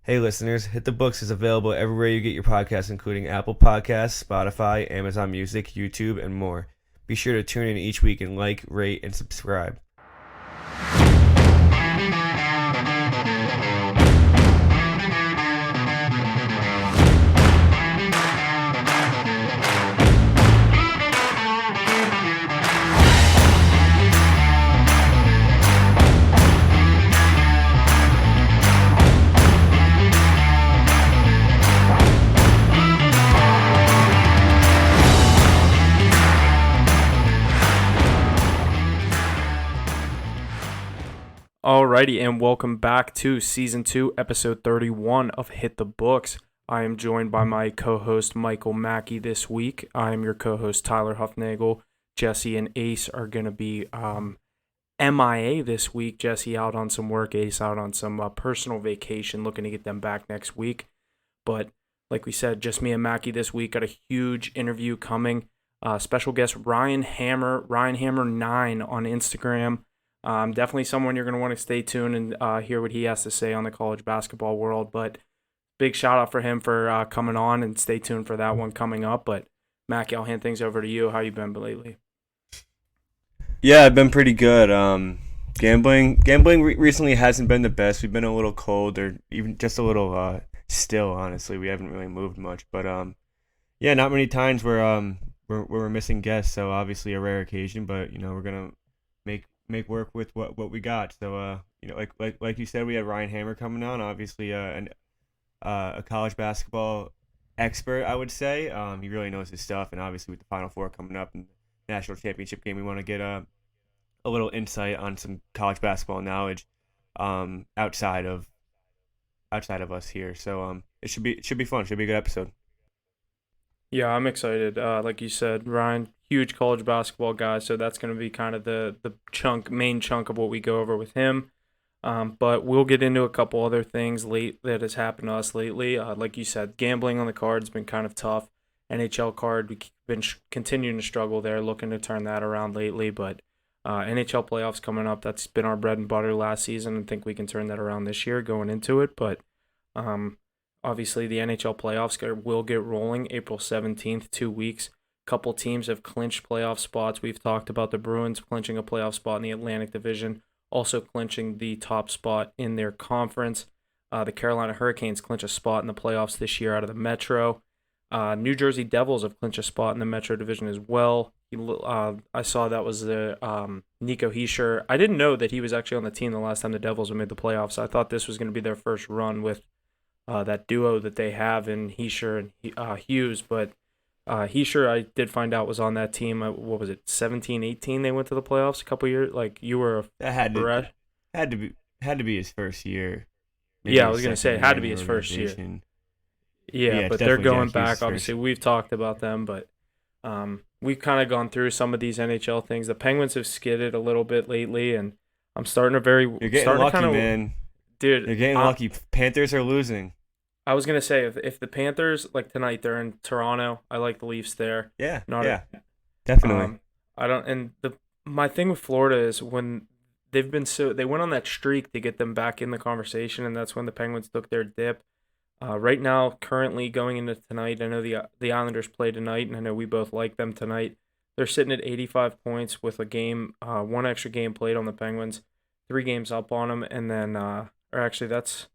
Hey listeners, Hit the Books is available everywhere you get your podcasts, including Apple Podcasts, Spotify, Amazon Music, YouTube, and more. Be sure to tune in each week and like, rate, and subscribe. Alrighty, and welcome back to Season 2, Episode 31 of Hit the Books. I am joined by my co-host Michael Mackey this week. I am your co-host Tyler Huffnagel. Jesse and Ace are going to be MIA this week. Jesse out on some work, Ace out on some personal vacation, looking to get them back next week. But like we said, just me and Mackey this week. Got a huge interview coming. Special guest Ryan Hammer 9 on Instagram. Definitely someone you're going to want to stay tuned and hear what he has to say on the college basketball world. But big shout out for him for coming on, and stay tuned for that one coming up. But Mackie, I'll hand things over to you. How you been lately? Yeah, I've been pretty good. Gambling recently hasn't been the best. We've been a little cold, or even just a little still. Honestly, we haven't really moved much. But yeah, not many times where we're missing guests. So obviously a rare occasion, but we're gonna make work with what we got. So like you said, we had Ryan Hammer coming on. Obviously, a college basketball expert, I would say. He really knows his stuff, and obviously with the Final Four coming up and the national championship game, we want to get a little insight on some college basketball knowledge outside of us here. So it should be fun. Should be a good episode. Yeah, I'm excited. Like you said, Ryan, huge college basketball guy, so that's going to be kind of the main chunk of what we go over with him. But we'll get into a couple other things that has happened to us lately. Like you said, gambling on the card has been kind of tough. NHL card, we've been continuing to struggle there, looking to turn that around lately. But NHL playoffs coming up, that's been our bread and butter last season, and think we can turn that around this year going into it. But obviously, the NHL playoffs will get rolling April 17th, 2 weeks. Couple teams have clinched playoff spots. We've talked about the Bruins clinching a playoff spot in the Atlantic Division, also clinching the top spot in their conference. The Carolina Hurricanes clinch a spot in the playoffs this year out of the Metro. New Jersey Devils have clinched a spot in the Metro Division as well. I saw that was the Nico Hischier. I didn't know that he was actually on the team the last time the Devils made the playoffs. I thought this was going to be their first run with that duo that they have in Hischier and Hughes, but Hischier, I did find out, was on that team. What was it, 17, 18? They went to the playoffs a couple years. Like, you were That had to be his first year. Maybe yeah, I his was gonna say it second had year to in be the his first year. organization. Yeah, Yeah, but it's they're definitely going Jack back. Hughes' Obviously, first. we've talked about them, but we've kind of gone through some of these NHL things. The Penguins have skidded a little bit lately, and I'm starting You're getting lucky, man. dude. You're getting lucky. Panthers are losing. I was gonna say if the Panthers, like tonight, they're in Toronto. I like the Leafs there. Yeah, Not yeah, definitely. I don't. And my thing with Florida is when they've been they went on that streak to get them back in the conversation, and that's when the Penguins took their dip. Right now, currently going into tonight, I know the Islanders play tonight, and I know we both like them tonight. They're sitting at 85 points with a game, one extra game played on the Penguins, 3 games up on them, and then, or actually that's.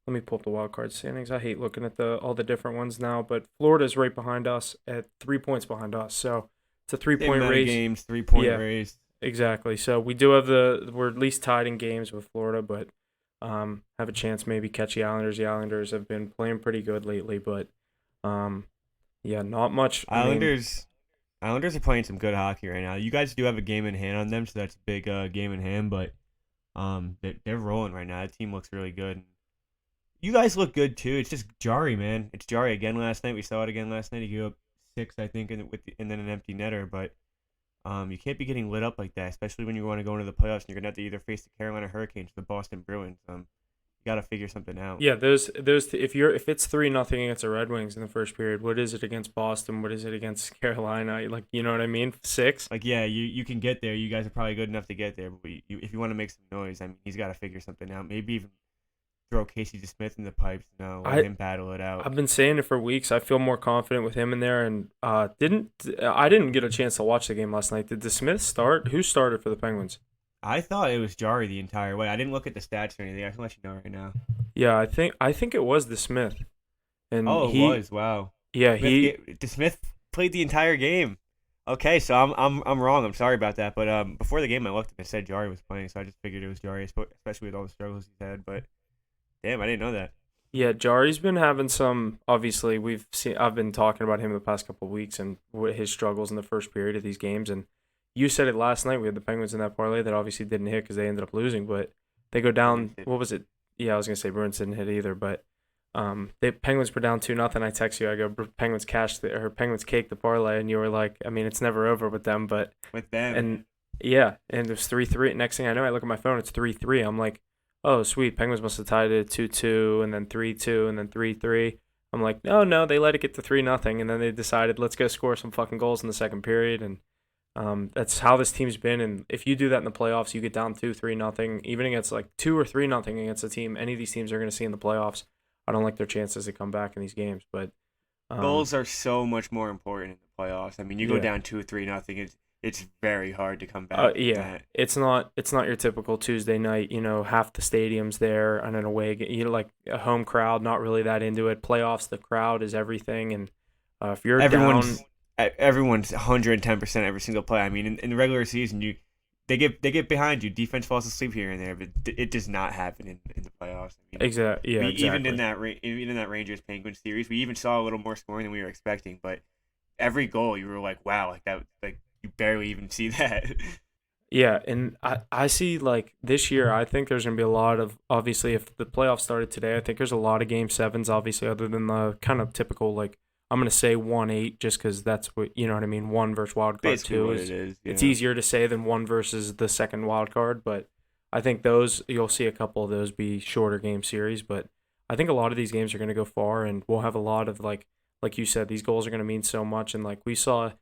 Let me pull up the wild card standings. I hate looking at all the different ones now, but Florida's right behind us at 3 points behind us. So it's a 3-point race. Games, 3-point Yeah. race. Exactly. So we do have we're at least tied in games with Florida, but have a chance maybe catch the Islanders. The Islanders have been playing pretty good lately, but yeah, not much. Islanders are playing some good hockey right now. You guys do have a game in hand on them, so that's a big game in hand. But they're rolling right now. That team looks really good. You guys look good too. It's just Jari, man. It's Jari again last night. We saw it again last night. He gave up 6, I think, and then an empty netter. But you can't be getting lit up like that, especially when you want to go into the playoffs and you're gonna have to either face the Carolina Hurricanes or the Boston Bruins. You got to figure something out. Yeah, those if it's 3-0 against the Red Wings in the first period, what is it against Boston? What is it against Carolina? Like, you know what I mean? 6. Like, yeah, you can get there. You guys are probably good enough to get there. But if you want to make some noise, I mean, he's got to figure something out. Maybe even throw Casey DeSmith in the pipes now, let I him battle it out. I've been saying it for weeks. I feel more confident with him in there, and didn't I didn't get a chance to watch the game last night. Did the Smith start? Who started for the Penguins? I thought it was Jari the entire way. I didn't look at the stats or anything. I can let you know right now. Yeah, I think it was the Smith, and Oh, it he was. Wow. yeah Smith he Smith played the entire game. Okay, so I'm wrong. I'm sorry about that. But before the game, I looked and it said Jari was playing, so I just figured it was Jari, especially with all the struggles he's had. But damn, I didn't know that. yeah Jari's been having some. Obviously, I've been talking about him the past couple of weeks and his struggles in the first period of these games. And you said it last night. We had the Penguins in that parlay that obviously didn't hit because they ended up losing. But they go down. What was it? Yeah, I was gonna say Bruins didn't hit either, but the Penguins were down 2-0. I text you. I go Penguins Penguins cake the parlay, and you were like, I mean, it's never over with them, but With them. and yeah, and it was 3-3. Next thing I know, I look at my phone, it's 3-3. I'm like, oh sweet, Penguins must have tied it 2-2, and then 3-2, and then 3-3. I'm like, no, they let it get to 3-0, and then they decided let's go score some fucking goals in the second period, and that's how this team's been. And if you do that in the playoffs, you get down 2-3-0, even against like 2 or 3-0 against a team. Any of these teams are going to see in the playoffs. I don't like their chances to come back in these games, but Goals are so much more important in the playoffs. I mean, you go yeah. down 2-3-0. It's very hard to come back. From Yeah, that. it's not your typical Tuesday night. Half the stadium's there and an away. Like a home crowd, not really that into it. Playoffs, the crowd is everything, and if you're down, Everyone's 110% every single play. I mean, in the regular season, they get behind you. Defense falls asleep here and there, but it does not happen in the playoffs. I mean, exactly, yeah, exactly. Even in that Rangers Penguins series, we even saw a little more scoring than we were expecting. But every goal, you were like, wow, like that, like you barely even see that. Yeah, and I see like this year, I think there's going to be a lot of, obviously, if the playoffs started today, I think there's a lot of game sevens, obviously, other than the kind of typical, like, I'm going to say 1-8 just because that's what, you know what I mean? One versus wild card, Basically two what is, it is. it's Yeah. easier to say than one versus the second wild card, but I think those, you'll see a couple of those be shorter game series, but I think a lot of these games are going to go far, and we'll have a lot of, like you said, these goals are going to mean so much, and like we saw.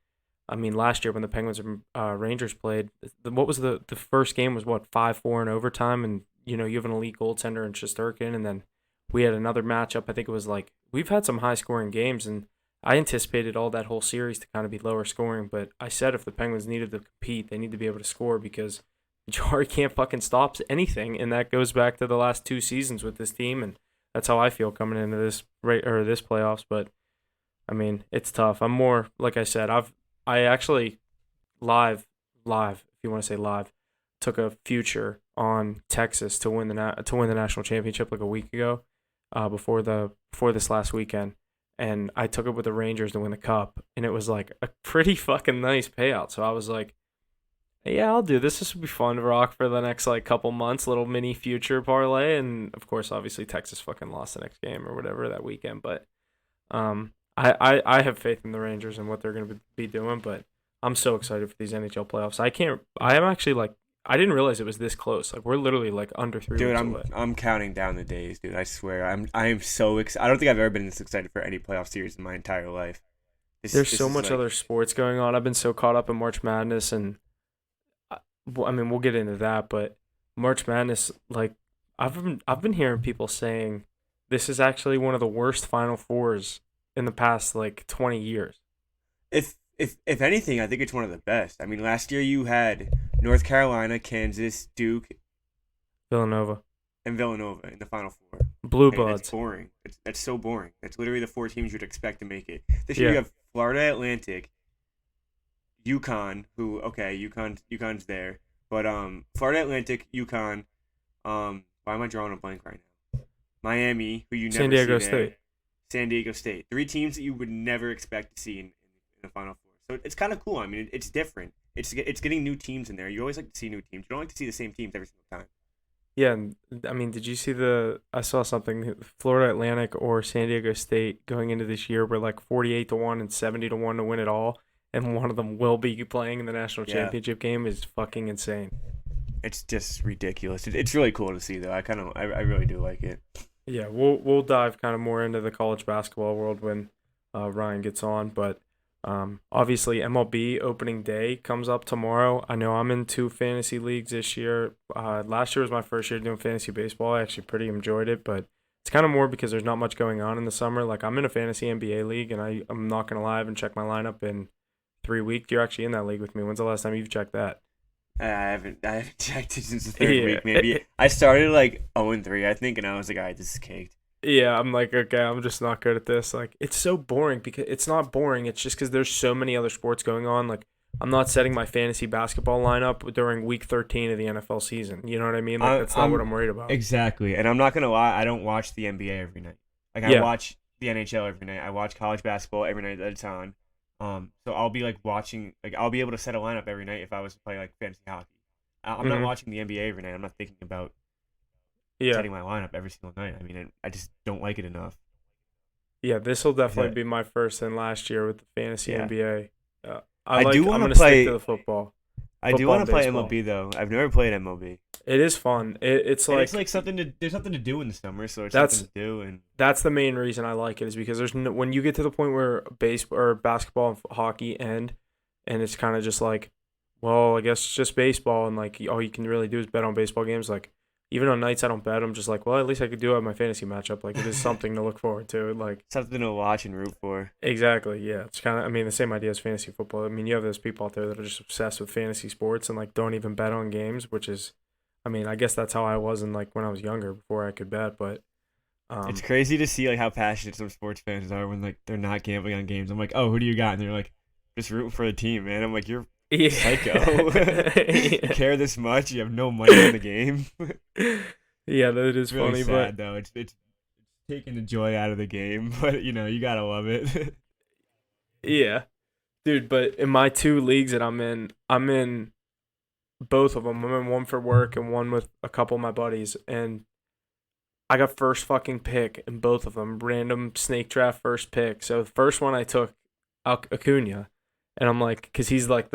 I mean, last year when the Penguins and Rangers played, what was the first game was what 5-4 in overtime, and you have an elite goaltender in Shesterkin, and then we had another matchup. I think it was like we've had some high scoring games, and I anticipated all that whole series to kind of be lower scoring. But I said if the Penguins needed to compete, they need to be able to score because Jari can't fucking stop anything, and that goes back to the last 2 seasons with this team, and that's how I feel coming into this this playoffs. But I mean, it's tough. I'm more like I said, I actually live, if you want to say live, took a future on Texas to win the national championship like a week ago, before this last weekend, and I took it with the Rangers to win the cup, and it was like a pretty fucking nice payout. So I was like, yeah, I'll do this. This would be fun to rock for the next like couple months, little mini future parlay, and of course, obviously Texas fucking lost the next game or whatever that weekend, but I have faith in the Rangers and what they're going to be doing, but I'm so excited for these NHL playoffs. I am actually like, I didn't realize it was this close. Like we're literally like under 3 Dude, weeks away. I'm counting down the days, dude. I swear, I am so excited. I don't think I've ever been this excited for any playoff series in my entire life. There's so much other sports going on. I've been so caught up in March Madness, and I mean we'll get into that, but March Madness, like I've been hearing people saying this is actually one of the worst Final Fours in the past like 20 years. If anything, I think it's one of the best. I mean, last year you had North Carolina, Kansas, Duke, Villanova, and Villanova in the Final Four. Blue And Bloods. it's boring. That's so boring. That's literally the 4 teams you'd expect to make it. This Yeah. year you have Florida Atlantic, UConn, UConn's there, but Florida Atlantic, UConn, why am I drawing a blank right now? Miami, who you never San Diego see there. State. San Diego State. 3 teams that you would never expect to see in the Final Four. So it's kind of cool. I mean, it's different. It's getting new teams in there. You always like to see new teams. You don't like to see the same teams every single time. Yeah, and I mean, did you see I saw something, Florida Atlantic or San Diego State going into this year were like 48-1 and 70-1 to win it all, and one of them will be playing in the national championship game is fucking insane. It's just ridiculous. It's really cool to see, though. I really do like it. Yeah, we'll dive kind of more into the college basketball world when Ryan gets on, but Obviously, MLB opening day comes up tomorrow. I know I'm in two fantasy leagues this year. Last year was my first year doing fantasy baseball. I actually pretty enjoyed it, but it's kind of more because there's not much going on in the summer. Like I'm in a fantasy NBA league, and I'm not gonna lie, I haven't checked my lineup in 3 weeks. You're actually in that league with me. When's the last time you've checked that? I haven't checked it since the third Yeah. week. Maybe I started like 0-3, I think, and I was like, all right, this is caked. Yeah, I'm like, okay, I'm just not good at this. Like, it's so boring because it's not boring. It's just because there's so many other sports going on. Like, I'm not setting my fantasy basketball lineup during week 13 of the NFL season. You know what I mean? Like, I'm, that's not what I'm I'm worried about. exactly, and I'm not gonna lie. I don't watch the NBA every night. Like I Yeah. watch the NHL every night. I watch college basketball every night that it's on. So I'll be like watching. Like I'll be able to set a lineup every night if I was to play like fantasy hockey. I'm not hmm watching the NBA every night. I'm not thinking about Yeah. setting my lineup every single night. I mean, I just don't like it enough. Yeah. This will Is definitely that be my first and last year with the fantasy yeah? NBA. I do I'm want to going to stick to play. the football, I do football want and to play baseball. MLB though. I've never played MLB, It is fun. It's and it's like, like something to. There's something to do in the summer, so it's something that's to do. And that's the main reason I like it is because there's no, when you get to the point where base or basketball and hockey end, and it's kind of just like, well, I guess it's just baseball, and like all you can really do is bet on baseball games. Like even on nights I don't bet, I'm just like, well, at least I could do have my fantasy matchup. Like it is something to look forward to. Like something to watch and root for. exactly, yeah. It's kind of I mean the same idea as fantasy football. I mean you have those people out there that are just obsessed with fantasy sports and like don't even bet on games, which is, I mean I guess that's how I was in like when I was younger before I could bet, but It's um crazy to see like how passionate some sports fans are when like they're not gambling on games. I'm like, oh, who do you got? And they're like, just rooting for the team, man. I'm like, you're psycho. You yeah. care this much? You have no money on the game. Yeah, that is It's really funny, but sad though. It's taking the joy out of the game, but you gotta love it. yeah, dude. But in my two leagues that I'm in both of them. I'm in one for work and one with a couple of my buddies, and I got first fucking pick in both of them. Random snake draft first pick. So the first one I took Acuna, and I'm like, because he's like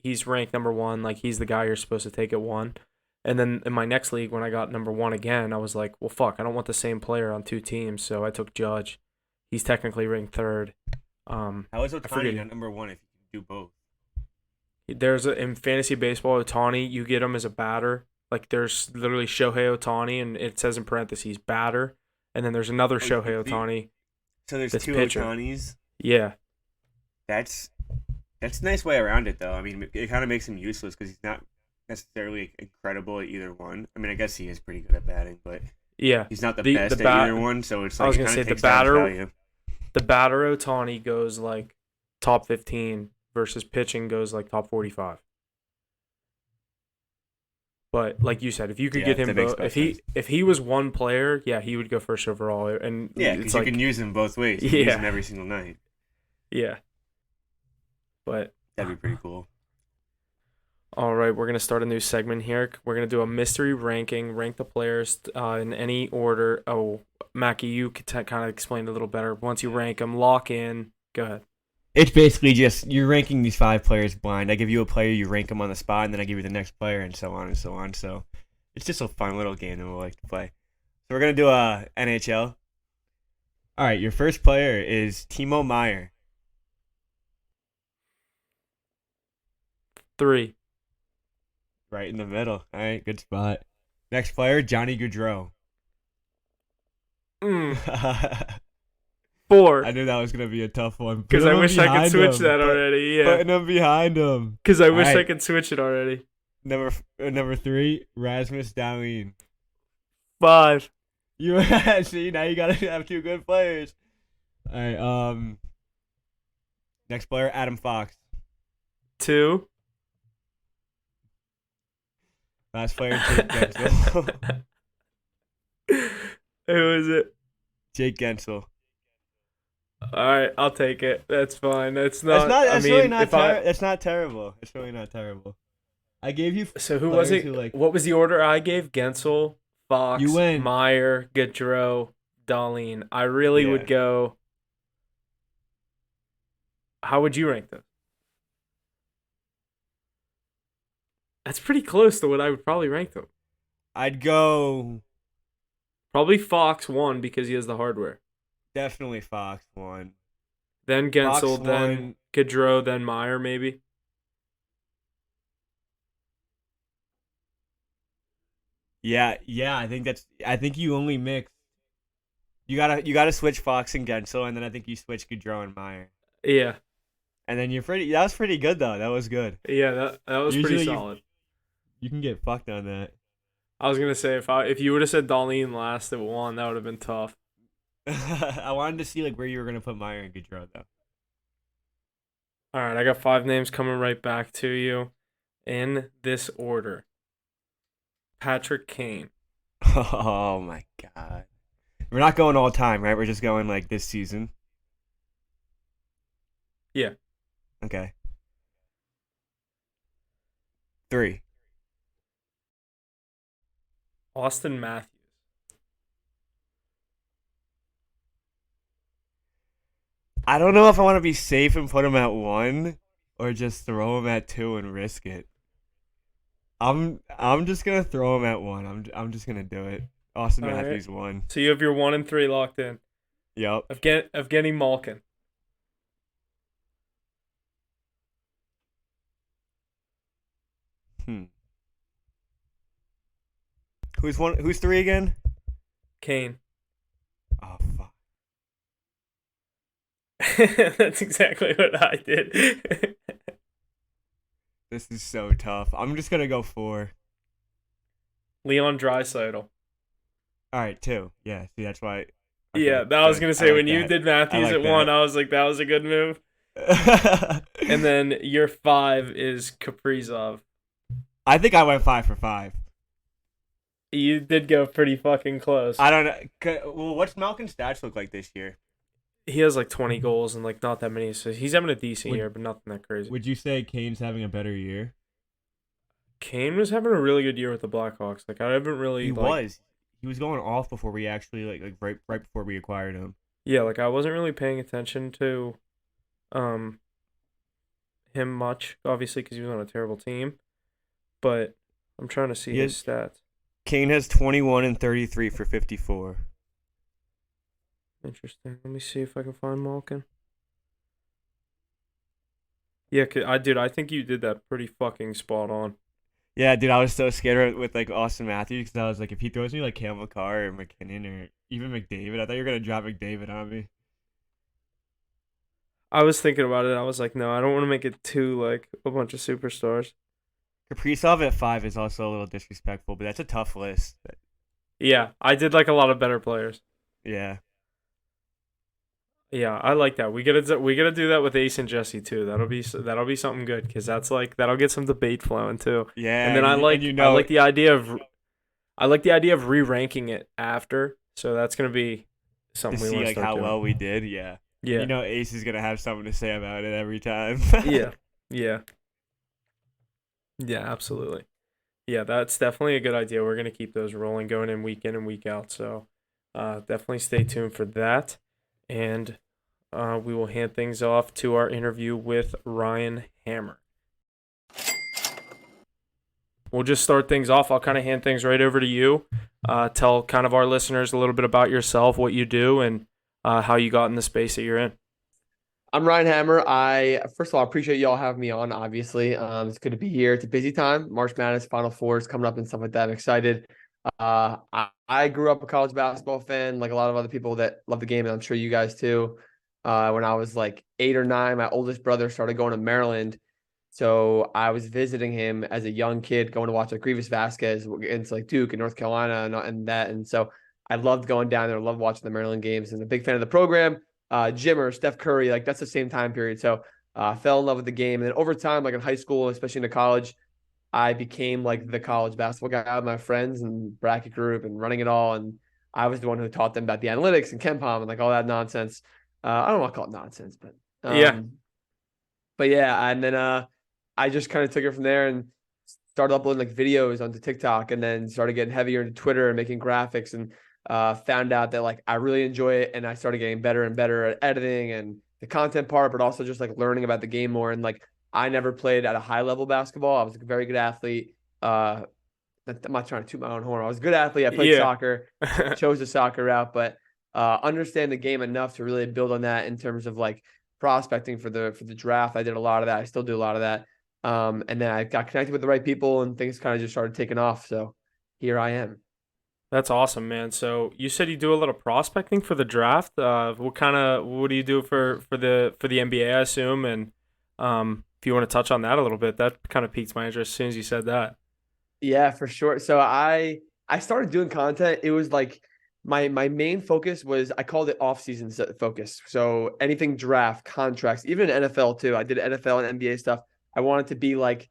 he's ranked number one, like he's the guy you're supposed to take at one. And then in my next league, when I got number one again, I was like, well, fuck, I don't want the same player on two teams, so I took Judge. He's technically ranked third. How is I Otani forget. not number one if you can do both? In fantasy baseball, Otani, you get him as a batter. Like there's literally Shohei Otani, and it says in parentheses batter, and then there's another Oh, you Shohei complete. Otani So there's that's two pitcher. Otanis. Yeah, That's that's a nice way around it though. I mean, it kind of makes him useless because he's not necessarily incredible at either one. I mean, I guess he is pretty good at batting, but yeah. he's not the The best at bat. either one. So it's I like was it gonna kind say of takes down his value. the batter Otani goes like top 15 versus pitching goes like top 45. But like you said, if you could Yeah, get him that makes both, no sense. if he was one player, yeah, he would go first overall. And Yeah, it's because you can like, use him both ways. You can use him yeah, every single night. yeah. But That'd be pretty cool. all right, we're gonna start a new segment here. We're gonna do a mystery ranking, rank the players in any order. Oh, Mackie, you could kind of explain it a little better. Once you rank them, lock in. Go ahead. It's basically just you're ranking these five players blind. I give you a player, you rank them on the spot, and then I give you the next player, and so on and so on. So it's just a fun little game that we like to play. So we're gonna do a NHL. All right, your first player is Timo Meyer, 3. right in the middle. All right, good spot. Next player, Johnny Gaudreau. Mm, I 4. knew that was gonna be a tough one. Because I wish I could switch that already. Yeah. Putting him behind him. Because I All wish I right, could switch it already. number three, Rasmus Dahlin. 5. You see now you gotta have two good players. All right, next player, Adam Fox. 2. Last player, Jake Gensel. Who is it? Jake Gensel. All right, I'll take it. That's fine. That's That's not. not. I That's really mean, not. if I That's not terrible. It's really not terrible. I gave you so who was players it? who like What was the order I gave? Gensel, you Fox, went. Meyer, Gaudreau, Darlene. I really would Yeah, go. How would you rank them? That's pretty close to what I would probably rank them. I'd go Probably Fox 1 because he has the hardware. definitely Fox one. then Fox Gensel, then one. Gaudreau, then Meyer, maybe. Yeah, yeah. I think you only mix. You gotta switch Fox and Gensel, and then I think you switch Gaudreau and Meyer, Yeah, and then you're pretty. That was pretty good though. That was good. yeah, that was pretty Usually solid. you can get fucked on that. I was gonna say if you would have said Darlene last at one, that would have been tough. I wanted to see like where you were gonna put Meyer and Gaudreau though. All right, I got five names coming right back to you in this order. Patrick Kane. Oh my god. We're not going all time, right? We're just going like this season. Yeah. Okay. 3. Austin Matthews. I don't know if I want to be safe and put him at 1 or just throw him at 2 and risk it. I'm just gonna throw him at 1. I'm just gonna do it. Austin All right. Matthews 1. So you have your 1 and 3 locked in. Yep. Evgeny Malkin. Hmm. Who's 3 again? Kane. Oh fuck. That's exactly what I did. This is so tough. I'm just gonna go 4. Leon Draisaitl. All right, 2. Yeah. See, that's why. Yeah, Okay, that I was good. gonna I say like when you that. did I Matthews like at one, that. I was like, that was a good move. And then your 5 is Kaprizov. I think I went 5 for 5. You did go pretty fucking close. I don't know. Well, what's Malkin's stats look like this year? He has like 20 goals and like not that many assists. He's having a decent Would year, but nothing that crazy. Would you say Kane's having a better year? Kane was having a really good year with the Blackhawks. Like I haven't really He like was. He was going off before we actually like right before we acquired him. yeah, like I wasn't really paying attention to um him much, obviously because he was on a terrible team. But I'm trying to see He his has, stats. Kane has 21 and 33 for 54. Interesting. Let me see if I can find Malkin. Yeah, I think you did that pretty fucking spot on. Yeah, dude, I was so scared with like Austin Matthews because I was like, if he throws me like Campbell Carr or McKinnon or even McDavid, I thought you were gonna drop McDavid on me. I was thinking about it. I was like, no, I don't want to make it too like a bunch of superstars. Kaprizov at 5 is also a little disrespectful, but that's a tough list. Yeah, I did like a lot of better players. Yeah. Yeah, I like that. We gotta do that with Ace and Jesse too. That'll be something good because that's like that'll get some debate flowing too. Yeah, And then I like the idea of re-ranking it after. So that's gonna be to something we see want to like start how doing. well we did. Yeah. Yeah, Ace is gonna have something to say about it every time. yeah, yeah, yeah. Absolutely. Yeah, that's definitely a good idea. We're gonna keep those rolling, going in and week out. So, definitely stay tuned for that, and we will hand things off to our interview with Ryan Hammer. We'll just start things off. I'll kind of hand things right over to you. Tell kind of our listeners a little bit about yourself, what you do, and how you got in the space that you're in. I'm Ryan Hammer. I first of all appreciate y'all having me on. Obviously, it's good to be here. It's a busy time. March Madness, Final Fours coming up, and stuff like that. I'm excited. I grew up a college basketball fan, like a lot of other people that love the game, and I'm sure you guys too. When I was like 8 or 9, my oldest brother started going to Maryland, so I was visiting him as a young kid, going to watch like Grievous Vasquez against like Duke and North Carolina and that, and so I loved going down there. Loved watching the Maryland games, and a big fan of the program. Jimmer, Steph Curry, like that's the same time period. So fell in love with the game. And then over time, like in high school, especially into college, I became like the college basketball guy with my friends and bracket group and running it all. And I was the one who taught them about the analytics and Ken Palm and like all that nonsense. I don't want to call it nonsense, Yeah, but yeah, and then I just kind of took it from there and started uploading like videos onto TikTok, and then started getting heavier into Twitter and making graphics, and found out that like I really enjoy it, and I started getting better and better at editing and the content part, but also just like learning about the game more. And like I never played at a high level basketball. I was a very good athlete. I'm not trying to toot my own horn. I was a good athlete. I played yeah, soccer, chose the soccer route, but understand the game enough to really build on that in terms of like prospecting for the draft. I did a lot of that. I still do a lot of that. And then I got connected with the right people, and things kind of just started taking off. So here I am. That's awesome, man. So you said you do a little prospecting for the draft. What do you do for the NBA, I assume? And if you want to touch on that a little bit, that kind of piqued my interest as soon as you said that. Yeah, for sure. So I started doing content. It was like my main focus was I called it off-season focus. So anything draft, contracts, even NFL too. I did NFL and NBA stuff. I wanted to be like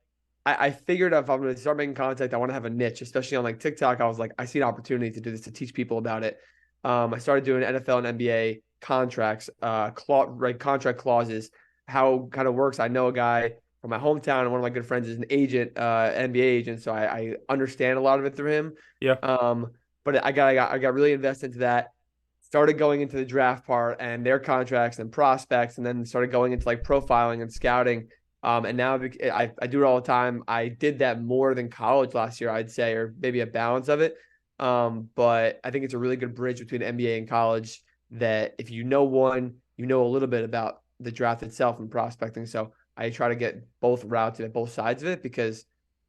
I figured if I'm going to start making content, I want to have a niche, especially on like TikTok. I was like, I see an opportunity to do this to teach people about it. I started doing NFL and NBA contracts, contract clauses, how it kind of works. I know a guy from my hometown, and one of my good friends is an agent, NBA agent, so I understand a lot of it through him. Yeah. But I got really invested into that. Started going into the draft part and their contracts and prospects, and then started going into like profiling and scouting. And now I do it all the time. I did that more than college last year, I'd say, or maybe a balance of it. But I think it's a really good bridge between NBA and college that if you know one, you know a little bit about the draft itself and prospecting. So I try to get both routes at both sides of it because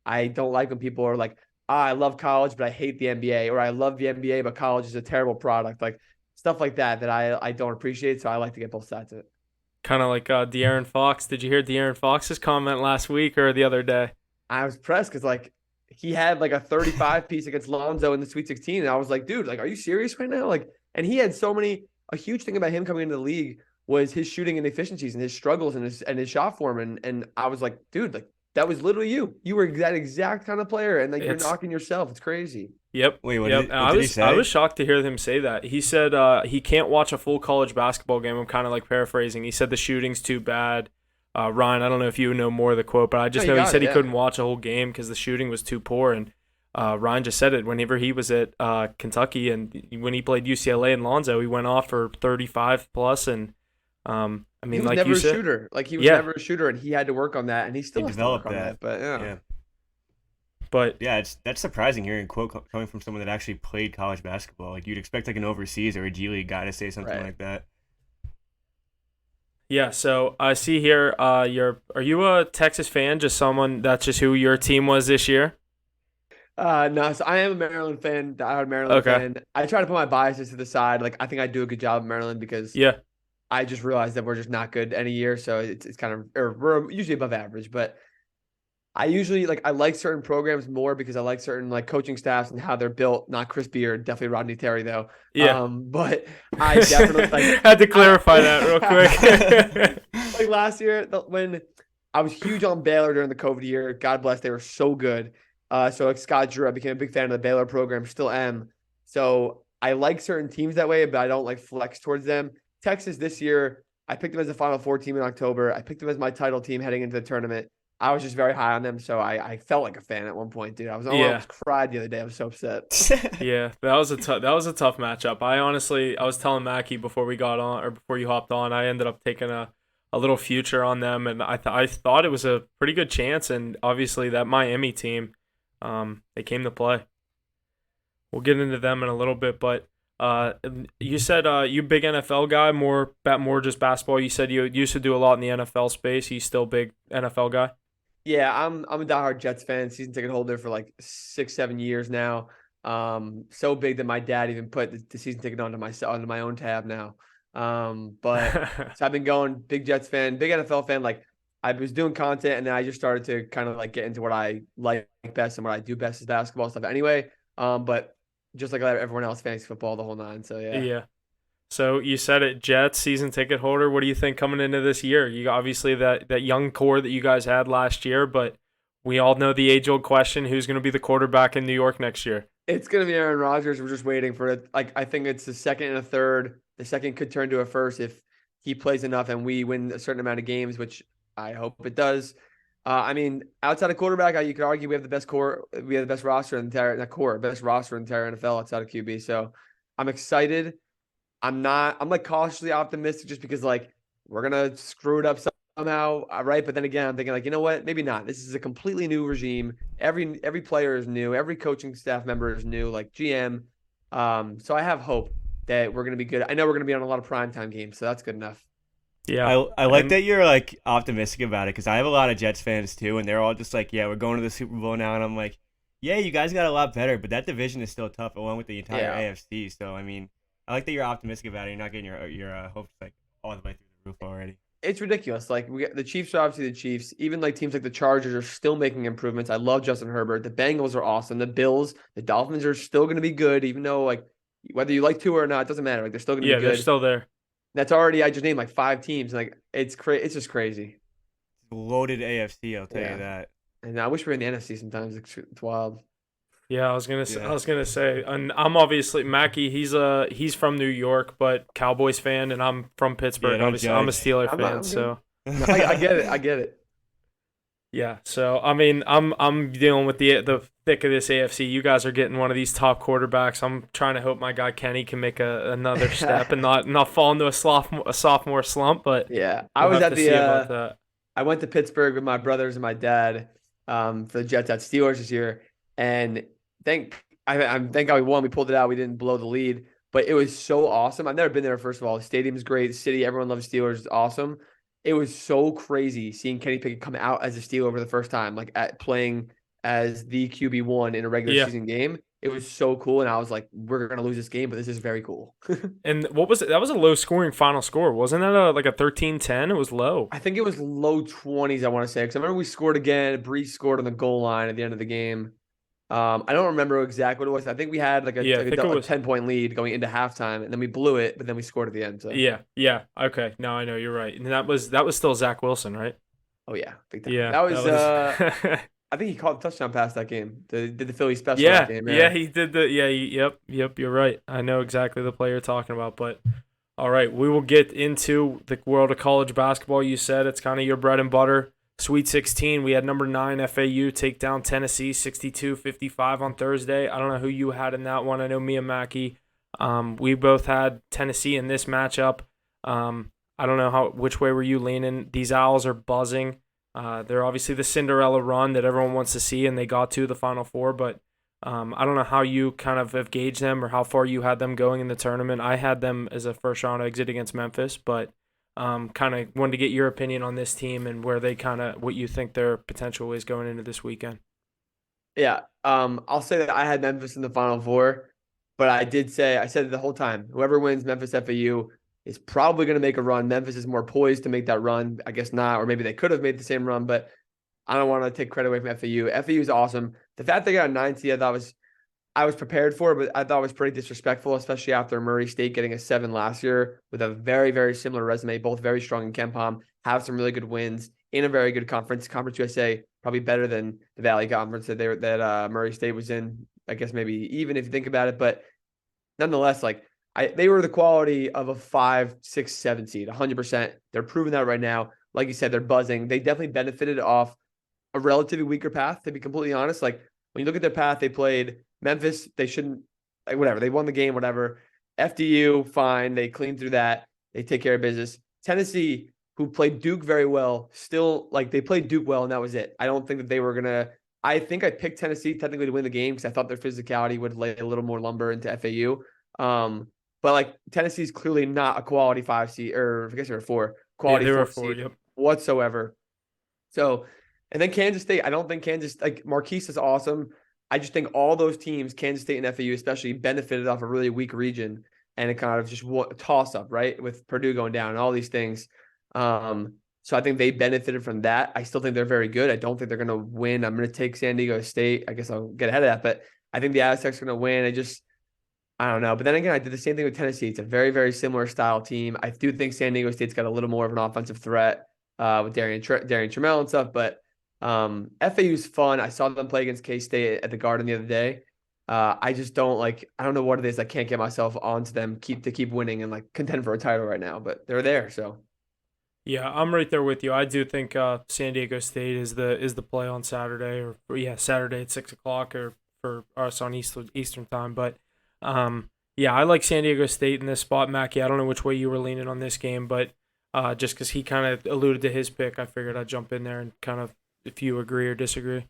I don't like when people are like, I love college, but I hate the NBA, or I love the NBA, but college is a terrible product. Like stuff like that I don't appreciate. So I like to get both sides of it. Kind of like De'Aaron Fox. Did you hear De'Aaron Fox's comment last week or the other day? I was pressed because like he had like a 35 piece against Lonzo in the Sweet 16. And I was like, dude, like, are you serious right now? Like, and he had a huge thing about him coming into the league was his shooting and efficiencies and his struggles and his shot form. And I was like, dude, like that was literally you. You were that exact kind of player. And like you're knocking yourself. It's crazy. Yep. Wait, what, yep. what did he say? I was shocked to hear him say that. He said he can't watch a full college basketball game. I'm kind of like paraphrasing. He said the shooting's too bad. Ryan, I don't know if you know more of the quote, but I just know he said he couldn't watch a whole game because the shooting was too poor. And Ryan just said it whenever he was at Kentucky and when he played UCLA and Lonzo, he went off for 35 plus. And I mean, he was like never you a said, shooter. Like he was never a shooter, and he had to work on that, and he still has to work on that. But yeah. But yeah, that's surprising hearing a quote coming from someone that actually played college basketball. Like you'd expect like an overseas or a G League guy to say something like that. Yeah, so I see here are you a Texas fan? Just someone that's just who your team was this year? No, so I am a Maryland fan, diehard Maryland fan. I try to put my biases to the side. Like I think I do a good job in Maryland because I just realized that we're just not good any year. So it's kind of, or we're usually above average, but I usually I like certain programs more because I like certain like coaching staffs and how they're built. Not Chris Beard, definitely Rodney Terry though. Yeah. But I definitely had to clarify that real quick. Like last year when I was huge on Baylor during the COVID year. God bless, they were so good. So like Scott Drew, I became a big fan of the Baylor program, still am. So I like certain teams that way, but I don't like flex towards them. Texas this year, I picked them as a Final Four team in October. I picked them as my title team heading into the tournament. I was just very high on them, so I felt like a fan at one point, dude. I almost cried the other day. I was so upset. Yeah, that was a tough matchup. I was telling Mackie before we got on or before you hopped on, I ended up taking a little future on them, and I thought it was a pretty good chance. And obviously that Miami team, they came to play. We'll get into them in a little bit, but you said you big NFL guy, more just basketball. You said you used to do a lot in the NFL space. You still big NFL guy? Yeah, I'm a diehard Jets fan, season ticket holder for like 6-7 years now. So big that my dad even put the season ticket onto my own tab now. But so I've been going big Jets fan, big NFL fan. Like I was doing content and then I just started to kind of like get into what I like best and what I do best is basketball stuff anyway. But just like everyone else, fantasy football, the whole nine. So yeah. Yeah. So you said it, Jets season ticket holder. What do you think coming into this year? You obviously that young core that you guys had last year, but we all know the age-old question: who's going to be the quarterback in New York next year? It's going to be Aaron Rodgers. We're just waiting for it. Like I think it's the second and a third. The second could turn to a first if he plays enough and we win a certain amount of games, which I hope it does. I mean, outside of quarterback, you could argue we have the best core. We have the best roster in the entire best roster in the entire NFL outside of QB. So I'm excited. I'm like cautiously optimistic just because like we're going to screw it up somehow. Right. But then again, I'm thinking like, you know what? Maybe not. This is a completely new regime. Every player is new. Every coaching staff member is new, like GM. So I have hope that we're going to be good. I know we're going to be on a lot of primetime games. So that's good enough. Yeah. I like And that you're like optimistic about it because I have a lot of Jets fans too, and they're all just like, "Yeah, we're going to the Super Bowl now," and I'm like, "Yeah, you guys got a lot better, but that division is still tough, along with the entire Yeah. AFC." So I mean, I like that you're optimistic about it. You're not getting your hopes like all the way through the roof already. It's ridiculous. Like the Chiefs are obviously the Chiefs. Even like teams like the Chargers are still making improvements. I love Justin Herbert. The Bengals are awesome. The Bills, the Dolphins are still going to be good, even though like whether you like Tua or not, it doesn't matter. Like they're still going to be yeah, they're good. still there. That's already I just named like 5 teams. Like it's just crazy. Loaded AFC, I'll tell you Yeah, that. and I wish we were in the NFC sometimes. It's wild. Yeah, I Yeah, was gonna say, and I'm obviously Mackie. He's from New York, but Cowboys fan, and I'm from yeah. Pittsburgh. Don't Obviously, I'm a judge. Steeler I'm not. fan. I'm good. So No, I get it. I get it. yeah, so I mean, I'm dealing with the thick of this AFC. You guys are getting one of these top quarterbacks. I'm trying to hope my guy Kenny can make another step and not fall into a sophomore slump. But Yeah, I we'll was have at to the. see about that. I went to Pittsburgh with my brothers and my dad for the Jets at Steelers this year, and thank God we won. We pulled it out. We didn't blow the lead, but it was so awesome. I've never been there. First of all, the stadium's great. The city, everyone loves Steelers. It's awesome. It was so crazy seeing Kenny Pickett come out as a Steeler for the first time, like at playing as the QB1 in a regular Yeah, season game. It was so cool, and I was like, "We're gonna lose this game, but this is very cool." and what was it? That was a low scoring final score, wasn't that like a 13-10? It was low. I think it was low 20s, I want to say, because I remember we scored again. Brees scored on the goal line at the end of the game. I don't remember exactly what it was. I think we had like a, Yeah, I like think it a was. 10-point lead going into halftime, and then we blew it, but then we scored at the end. So, Yeah, yeah. Okay, now I know you're right. And that was still Zach Wilson, right? oh yeah, big time. Yeah, That that was was. I think he caught a touchdown pass that game. Did the Philly special that Yeah, game? yeah, Yeah. he did yep, you're right. I know exactly the play you're talking about, but all right, we will get into the world of college basketball. You said it's kind of your bread and butter. Sweet 16, we had number 9 FAU take down Tennessee 62-55 on Thursday. I don't know who you had in that one. I know me and Mackie, we both had Tennessee in this matchup. I don't know which way were you leaning. These Owls are buzzing. They're obviously the Cinderella run that everyone wants to see, and they got to the Final Four. But I don't know how you kind of have gauged them or how far you had them going in the tournament. I had them as a first-round exit against Memphis, but kind of wanted to get your opinion on this team and where they what you think their potential is going into this weekend. Yeah. I'll say that I had Memphis in the Final Four, but I said it the whole time. Whoever wins Memphis FAU is probably going to make a run. Memphis is more poised to make that run. I guess not, or maybe they could have made the same run, but I don't want to take credit away from FAU. FAU is awesome. The fact they got a 9 seed, I was prepared for, but I thought it was pretty disrespectful, especially after Murray State getting a 7 last year with a very, very similar resume, both very strong in KenPom, have some really good wins in a very good conference. Conference USA probably better than the Valley Conference that Murray State was in. I guess maybe even if you think about it, but nonetheless, like they were the quality of a 5, 6, 7 seed, 100%. They're proving that right now. Like you said, they're buzzing. They definitely benefited off a relatively weaker path, to be completely honest. Like when you look at their path, they played Memphis. They shouldn't, like, whatever. They won the game, whatever. FDU, fine. They cleaned through that. They take care of business. Tennessee, who played Duke very well, still, like, they played Duke well, and that was it. I don't think that they were going to. I think I picked Tennessee technically to win the game because I thought their physicality would lay a little more lumber into FAU. But like Tennessee's clearly not a quality 5 seed, or I guess they're a 4, Yeah, quality they were 4 4. seed Yep. whatsoever. So, and then Kansas State, I don't think like Marquise is awesome. I just think all those teams, Kansas State and FAU especially, benefited off a really weak region and it kind of just toss up, right? With Purdue going down and all these things. So I think they benefited from that. I still think they're very good. I don't think they're going to win. I'm going to take San Diego State. I guess I'll get ahead of that, but I think the Aztecs are going to win. I don't know. But then again, I did the same thing with Tennessee. It's a very, very similar style team. I do think San Diego State's got a little more of an offensive threat with Darian Trammell and stuff. But FAU's fun. I saw them play against K-State at the Garden the other day. I just don't I don't know what it is. I can't get myself onto them to keep winning and like contend for a title right now. But they're there. So Yeah, I'm right there with you. I do think San Diego State is the play on Saturday, or yeah, Saturday at 6 o'clock, or for us on Eastern time. But yeah, I like San Diego State in this spot, Mackie. I don't know which way you were leaning on this game, but just because he kind of alluded to his pick, I figured I'd jump in there and kind of if you agree or disagree.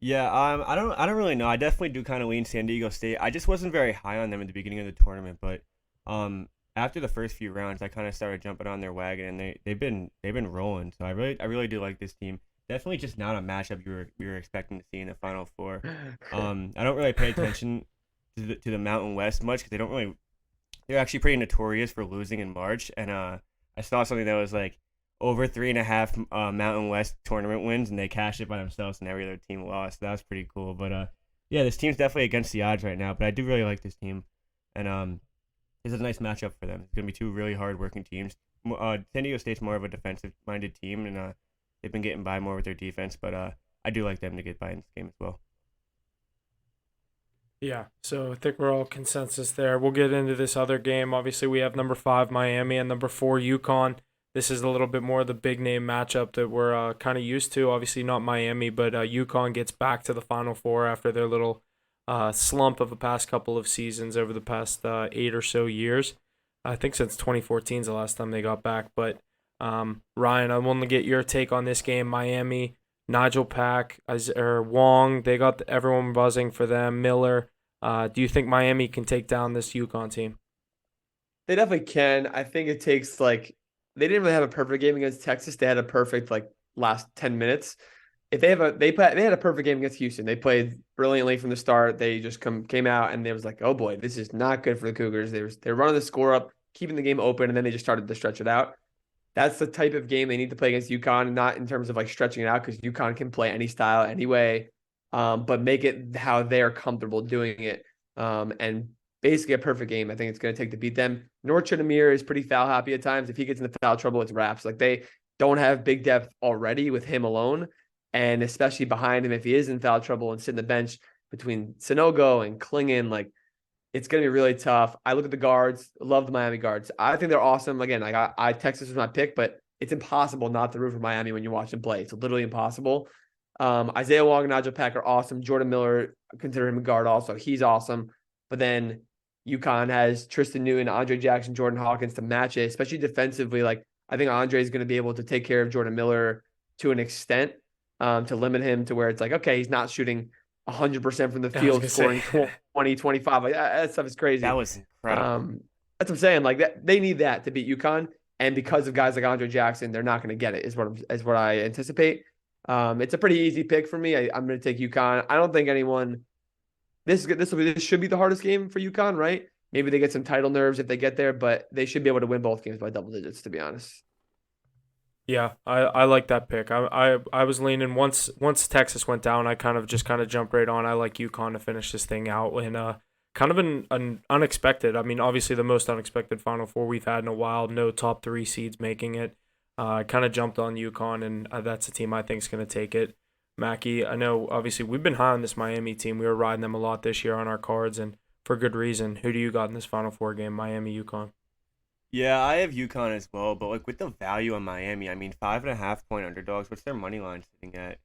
Yeah, I don't really know. I definitely do kind of lean San Diego State. I just wasn't very high on them at the beginning of the tournament, but after the first few rounds, I kind of started jumping on their wagon, and they've been rolling. So I really do like this team. Definitely just not a matchup you were expecting to see in the Final Four. I don't really pay attention to the Mountain West much because they're actually pretty notorious for losing in March. And I saw something that was like over 3.5 Mountain West tournament wins, and they cashed it by themselves, and every other team lost. So that was pretty cool. But yeah, this team's definitely against the odds right now. But I do really like this team, and it's a nice matchup for them. It's gonna be two really hard-working teams. San Diego State's more of a defensive-minded team, and they've been getting by more with their defense. But I do like them to get by in this game as well. Yeah, so I think we're all consensus there. We'll get into this other game. Obviously, we have number 5 Miami and number 4 UConn. This is a little bit more of the big name matchup that we're kind of used to. Obviously, not Miami, but UConn gets back to the Final Four after their little slump of the past couple of seasons over the past 8 or so years. I think since 2014 is the last time they got back. But Ryan, I want to get your take on this game. Miami, Nigel Pack, or Wong, they got everyone buzzing for them. Miller. Do you think Miami can take down this UConn team? They definitely can. I think it takes like they didn't really have a perfect game against Texas. They had a perfect like last 10 minutes. If they have a they had a perfect game against Houston. They played brilliantly from the start. They just came out and they was like, oh boy, this is not good for the Cougars. They're running the score up, keeping the game open, and then they just started to stretch it out. That's the type of game they need to play against UConn, not in terms of like stretching it out because UConn can play any style anyway, but make it how they're comfortable doing it. And basically a perfect game. I think it's going to take to beat them. Norchard Amir is pretty foul happy at times. If he gets into foul trouble, it's wraps. Like they don't have big depth already with him alone. And especially behind him, if he is in foul trouble and sit in the bench between Sanogo and Klingon, like it's going to be really tough. I look at the guards, love the Miami guards. I think they're awesome. Again, like I Texas was my pick, but it's impossible not to root for Miami when you watch them play. It's literally impossible. Isaiah Wong and Nigel Pack are awesome. Jordan Miller, consider him a guard also. He's awesome. But then UConn has Tristan Newton, Andre Jackson, Jordan Hawkins to match it, especially defensively. Like I think Andre is going to be able to take care of Jordan Miller to an extent, to limit him to where it's like, okay, he's not shooting 100% from the I was field, gonna scoring say. 20, 25. Like that stuff is crazy. That was incredible. That's what I'm saying. Like that, they need that to beat UConn, and because of guys like Andre Jackson, they're not going to get it. Is what I anticipate. It's a pretty easy pick for me. I'm going to take UConn. I don't think anyone. This should be the hardest game for UConn, right? Maybe they get some title nerves if they get there, but they should be able to win both games by double digits. To be honest. Yeah, I like that pick. I was leaning once Texas went down, I kind of jumped right on. I like UConn to finish this thing out and kind of an unexpected. I mean, obviously the most unexpected Final Four we've had in a while. No top 3 seeds making it. I kind of jumped on UConn, and that's a team I think is going to take it. Mackie, I know obviously we've been high on this Miami team. We were riding them a lot this year on our cards, and for good reason. Who do you got in this Final Four game? Miami, UConn. Yeah, I have UConn as well, but like with the value on Miami, I mean 5.5 point underdogs. What's their money line sitting at?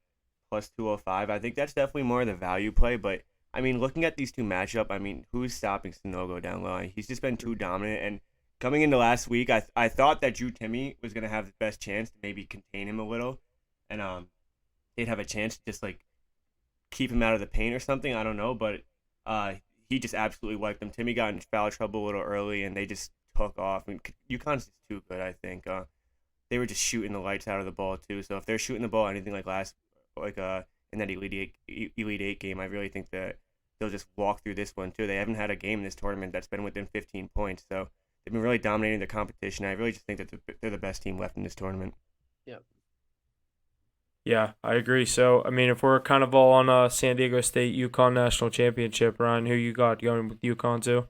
Plus 205. I think that's definitely more of the value play. But I mean, looking at these two matchup, I mean, who's stopping Sanogo down low? He's just been too dominant. And coming into last week, I thought that Drew Timmy was gonna have the best chance to maybe contain him a little, and they'd have a chance to just like keep him out of the paint or something. I don't know, but he just absolutely wiped them. Timmy got in foul trouble a little early, and they just took off. I mean, UConn's just too good. I think they were just shooting the lights out of the ball too. So if they're shooting the ball anything like in that Elite Eight game, I really think that they'll just walk through this one too. They haven't had a game in this tournament that's been within 15 points, so they've been really dominating the competition. I really just think that they're the best team left in this tournament. Yeah. Yeah, I agree. So, I mean, if we're kind of all on San Diego State UConn national championship, Ryan, who you got going with UConn too?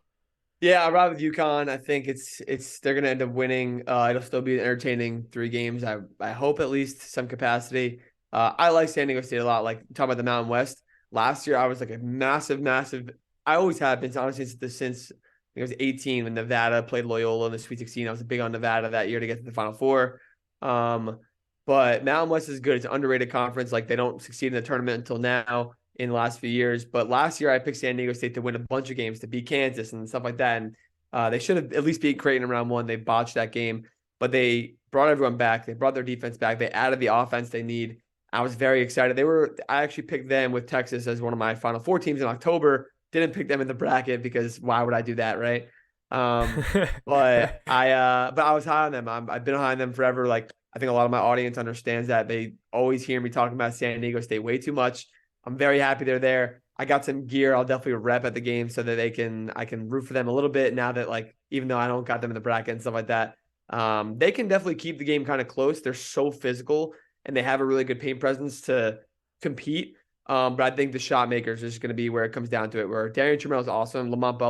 Yeah, I ride with UConn. I think it's they're gonna end up winning. It'll still be an entertaining 3 games. I hope at least some capacity. I like San Diego State a lot. Like talking about the Mountain West. Last year I was like a massive. I always have been honestly since I think I was 18 when Nevada played Loyola in the Sweet 16. I was big on Nevada that year to get to the Final Four. But Mountain West is good. It's an underrated conference. Like they don't succeed in the tournament until now in the last few years. But last year I picked San Diego State to win a bunch of games to beat Kansas and stuff like that. And they should have at least beat Creighton in round 1. They botched that game, but they brought everyone back. They brought their defense back. They added the offense they need. I was very excited. I actually picked them with Texas as one of my Final Four teams in October. Didn't pick them in the bracket because why would I do that, right? Um, but I was high on them. I've been high on them forever. Like I think a lot of my audience understands that. They always hear me talking about San Diego State way too much. I'm very happy they're there. I got some gear. I'll definitely rep at the game so that I can root for them a little bit now that like even though I don't got them in the bracket and stuff like that. They can definitely keep the game kind of close. They're so physical and they have a really good paint presence to compete. But I think the shot makers is going to be where it comes down to it. Where Darian Trammell is awesome. Lamont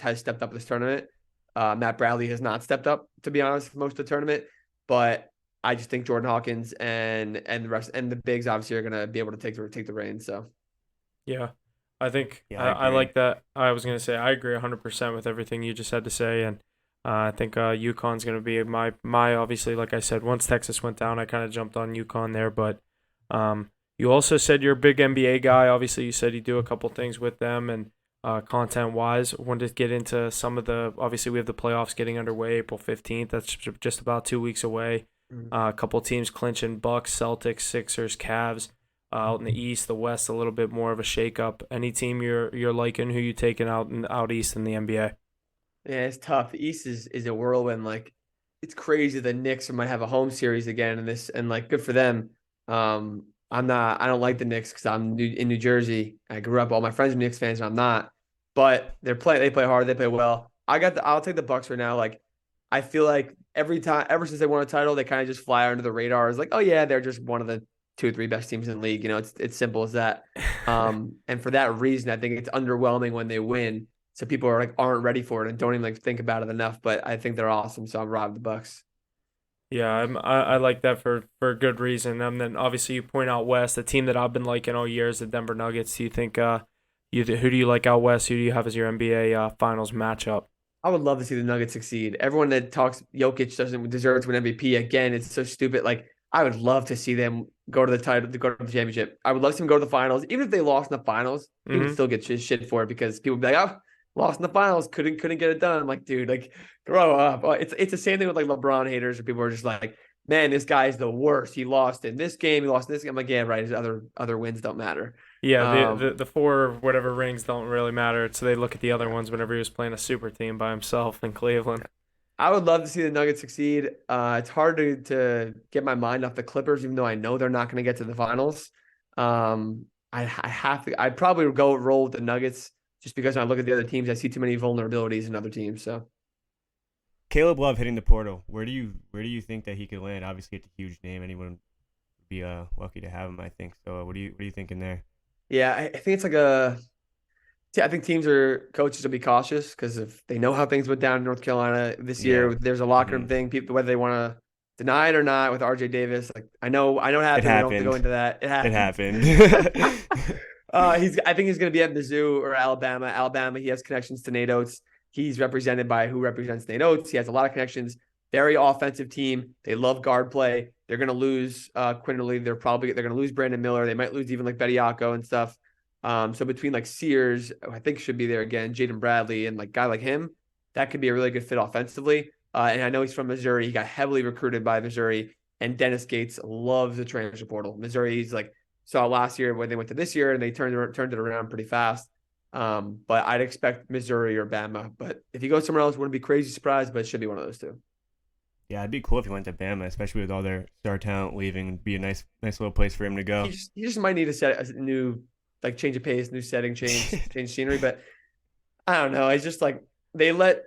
has stepped up this tournament. Matt Bradley has not stepped up, to be honest, for most of the tournament. But I just think Jordan Hawkins and the rest and the bigs obviously are going to be able to take the reins. So Yeah, I think Yeah, I agree. like that. I was gonna say I agree 100% with everything you just had to say, and I think UConn's gonna be my obviously like I said once Texas went down, I kind of jumped on UConn there, but you also said you're a big NBA guy. Obviously, you said you do a couple things with them, and content wise, wanted to get into some of the. Obviously, we have the playoffs getting underway April 15th. That's just about 2 weeks away. A couple teams clinching: Bucks, Celtics, Sixers, Cavs. Out in the East, the West, a little bit more of a shakeup. Any team you're liking, who you taking out East in the NBA? yeah, it's tough. The East is a whirlwind. Like it's crazy. The Knicks might have a home series again, and this and like good for them. I'm not. I don't like the Knicks because in New Jersey. I grew up. All my friends are Knicks fans, and I'm not. But they play hard. They play well. I'll take the Bucks right now. Like I feel like every time, ever since they won a title, they kind of just fly under the radar. It's like, oh yeah, they're just one of the two or three best teams in the league. You know, it's simple as that. And for that reason, I think it's underwhelming when they win. So people are like aren't ready for it and don't even like think about it enough. But I think they're awesome. So I'm robbed the Bucks. Yeah, I like that for a good reason. And then obviously you point out West, the team that I've been liking all year is the Denver Nuggets. Do you think who do you like out West? Who do you have as your NBA Finals matchup? I would love to see the Nuggets succeed. Everyone that talks Jokic doesn't deserve to win MVP again. It's so stupid. Like I would love to see them go to the title, to go to the championship. I would love to see them go to the finals. Even if they lost in the finals, he would Mm-hmm. still get shit for it because people would be like, "Oh, lost in the finals, couldn't get it done." I'm like, dude, like grow up. It's the same thing with like LeBron haters, where people are just like, "Man, this guy's the worst. He lost in this game. He lost in this game." I'm like, yeah, right. His other wins don't matter. Yeah, Um, the four whatever rings don't really matter. So they look at the other ones whenever he was playing a super team by himself in Cleveland. I would love to see the Nuggets succeed. It's hard to get my mind off the Clippers, even though I know they're not going to get to the finals. I have to. I'd probably go roll with the Nuggets just because when I look at the other teams, I see too many vulnerabilities in other teams. So Caleb Love hitting the portal. Where do you think that he could land? Obviously, it's a huge name. Anyone would be lucky to have him. I think so. What are you thinking there? yeah, I think it's like a. I think teams or coaches will be cautious because if they know how things went down in North Carolina this Yeah. year, there's a locker room Hmm. thing. People whether they want to deny it or not with RJ Davis. Like I know it It happened. We don't have to go happened. into that. It It happened. happened. I think he's going to be at Mizzou or Alabama. Alabama, he has connections to Nate Oates. He's represented by who represents Nate Oates. He has a lot of connections. Very offensive team. They love guard play. They're going to lose Quinterly. They're going to lose Brandon Miller. They might lose even like Bediako and stuff. So between like Sears, who I think should be there again, Jaden Bradley, and like guy like him, that could be a really good fit offensively. And I know he's from Missouri. He got heavily recruited by Missouri, and Dennis Gates loves the transfer portal. Missouri's like saw last year when they went to this year and they turned it around pretty fast. But I'd expect Missouri or Bama. But if he goes somewhere else, wouldn't be crazy surprised, but it should be one of those two. Yeah, it'd be cool if he went to Bama, especially with all their star talent leaving. It'd be a nice little place for him to go. He just might need to set a new like change of pace, new setting, change scenery. But I don't know. It's just like they let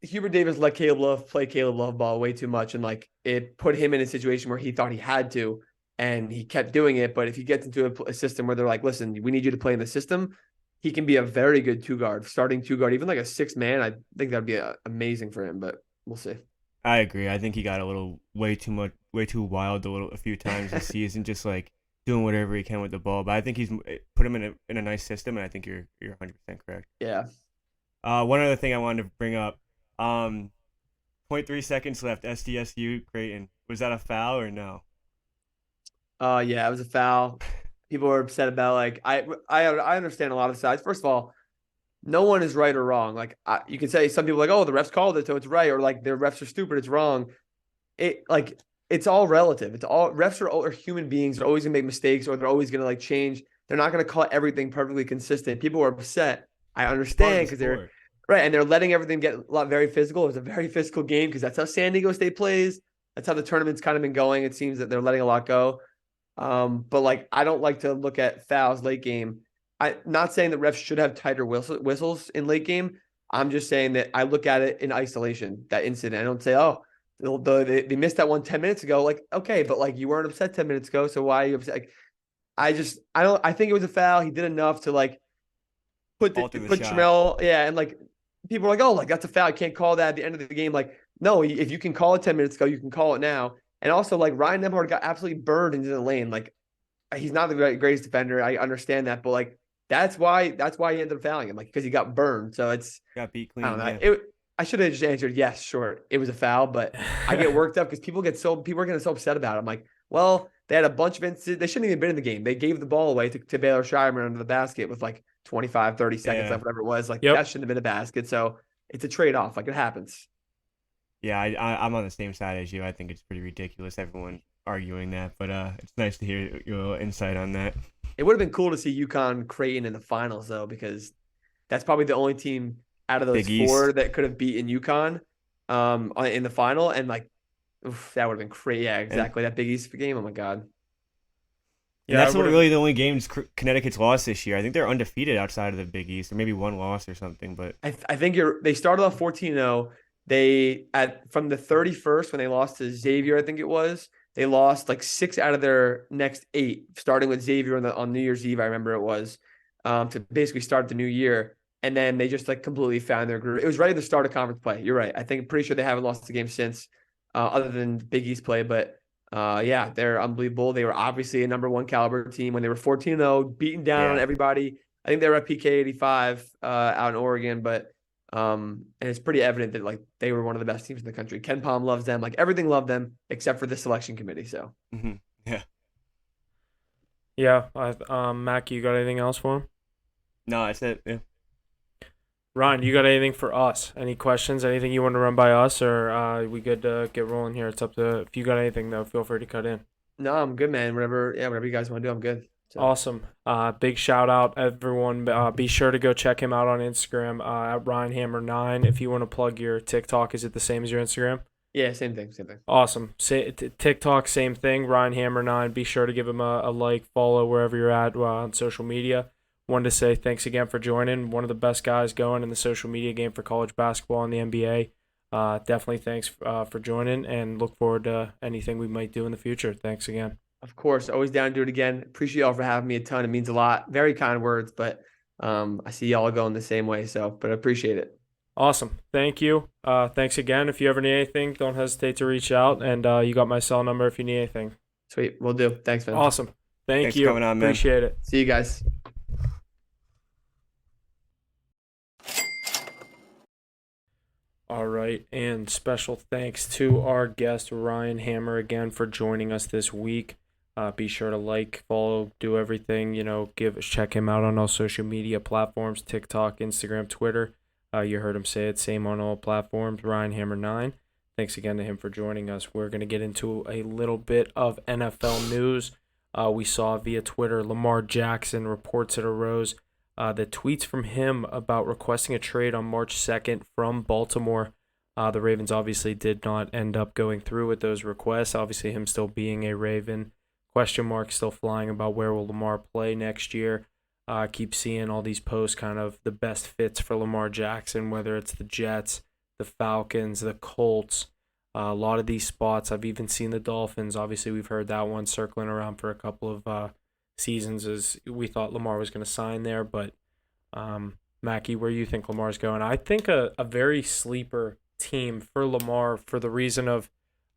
Hubert Davis let Caleb Love play Caleb Love ball way too much, and like it put him in a situation where he thought he had to, and he kept doing it. But if he gets into a system where they're like, "Listen, we need you to play in the system," he can be a very good two guard, starting two guard, even like a six man. I think that'd be amazing for him. But we'll see. I agree. I think he got a little way too wild a few times this season, just like doing whatever he can with the ball. But I think he's put him in a nice system, and I think you're 100% correct. Yeah. One other thing I wanted to bring up. Um, point 0.3 seconds left. SDSU Creighton. Was that a foul or no? Yeah, it was a foul. People were upset about like I understand a lot of sides. First of all, no one is right or wrong. Like you can say some people like, oh, the refs called it, so it's right, or like the refs are stupid, it's wrong. It like it's all relative. It's all refs are human beings. They're always gonna make mistakes, or they're always gonna like change. They're not gonna call everything perfectly consistent. People are upset. I It's part of understand the because they're sport. Right, and they're letting everything get a lot very physical. It was a very physical game because that's how San Diego State plays. That's how the tournament's kind of been going. It seems that they're letting a lot go. But like I don't like to look at fouls late game. I not saying that refs should have tighter whistles in late game. I'm just saying that I look at it in isolation, that incident. I don't say, oh, they missed that one 10 minutes ago. Like, okay, but like you weren't upset 10 minutes ago, so why are you upset? Like, I think it was a foul. He did enough to like Alter the put shot. Trammell, yeah, and like people are like, oh, like that's a foul. You can't call that at the end of the game. Like, no, if you can call it 10 minutes ago, you can call it now. And also, like Ryan Nemhard got absolutely burned into the lane. Like, he's not the greatest defender. I understand that, but like that's why he ended up fouling him, like because he got burned. So it's Got beat I don't clean. know. Yeah. I should have just answered yes, sure, it was a foul, but I get worked up because people are getting so upset about it. I'm like, well, they had a bunch of instances. They shouldn't even been in the game. They gave the ball away to Baylor Shireman under the basket with like 25, 30 seconds Yeah. left, whatever it was. Like Yep. that shouldn't have been a basket. So it's a trade off. Like it happens. Yeah, I'm on the same side as you. I think it's pretty ridiculous. Everyone arguing that, but it's nice to hear your little insight on that. It would have been cool to see UConn Creighton in the finals though, because that's probably the only team out of those Big four East. that could have beaten UConn in the final. And like, oof, that would have been crazy. Yeah, And exactly. That Big East game. Oh my God. and Yeah, I that's not would have. really the only games Connecticut's lost this year. I think they're undefeated outside of the Big East, or maybe one loss or something. But I think they started off 14-0. They from the 31st when they lost to Xavier, I think it was, they lost like 6 out of their next 8, starting with Xavier on New Year's Eve, I remember it was, to basically start the new year. And then they just like completely found their groove. It was ready to start a conference play. You're right. I think pretty sure they haven't lost a game since, other than Big East play. But yeah, they're unbelievable. They were obviously a number 1 caliber team when they were 14-0, beating down on yeah, everybody. I think they were at PK 85 out in Oregon, but and it's pretty evident that like they were one of the best teams in the country. Ken Palm loves them, like everything loved them except for the selection committee. So yeah. Yeah. Mac, you got anything else for him? No, that's it. Yeah. Ryan, you got anything for us? Any questions? Anything you want to run by us, or we good to get rolling here? It's up to if you got anything though. Feel free to cut in. no, I'm good, man. Whatever you guys want to do, I'm good. So Awesome. Big shout out, everyone. Be sure to go check him out on Instagram at RyanHammer9. If you want to plug your TikTok, is it the same as your Instagram? yeah, same thing, same thing. Awesome. TikTok, same thing. RyanHammer9. Be sure to give him a like, follow wherever you're at on social media. Wanted to say thanks again for joining. One of the best guys going in the social media game for college basketball and the NBA. Definitely thanks for joining, and look forward to anything we might do in the future. Thanks again. Of course, always down to do it again. Appreciate y'all for having me a ton. It means a lot. Very kind words, but I see y'all going the same way. So, but I appreciate it. Awesome. Thank you. Thanks again. If you ever need anything, don't hesitate to reach out. And you got my cell number if you need anything. Sweet, we'll do. Thanks, man. Awesome. Thank Thanks you. for coming on, man. Appreciate it. See you guys. All right. And special thanks to our guest, Ryan Hammer, again for joining us this week. Be sure to like, follow, do everything. Check him out on all social media platforms: TikTok, Instagram, Twitter. You heard him say it, same on all platforms. Ryan Hammer 9. Thanks again to him for joining us. We're going to get into a little bit of NFL news. We saw via Twitter Lamar Jackson reports that arose. The tweets from him about requesting a trade on March 2nd from Baltimore. The Ravens obviously did not end up going through with those requests. Obviously, him still being a Raven. Question mark still flying about where will Lamar play next year. Keep seeing all these posts, kind of the best fits for Lamar Jackson, whether it's the Jets, the Falcons, the Colts. A lot of these spots. I've even seen the Dolphins. Obviously, we've heard that one circling around for a couple of seasons as we thought Lamar was going to sign there. But, Mackie, where you think Lamar's going? I think a very sleeper team for Lamar for the reason of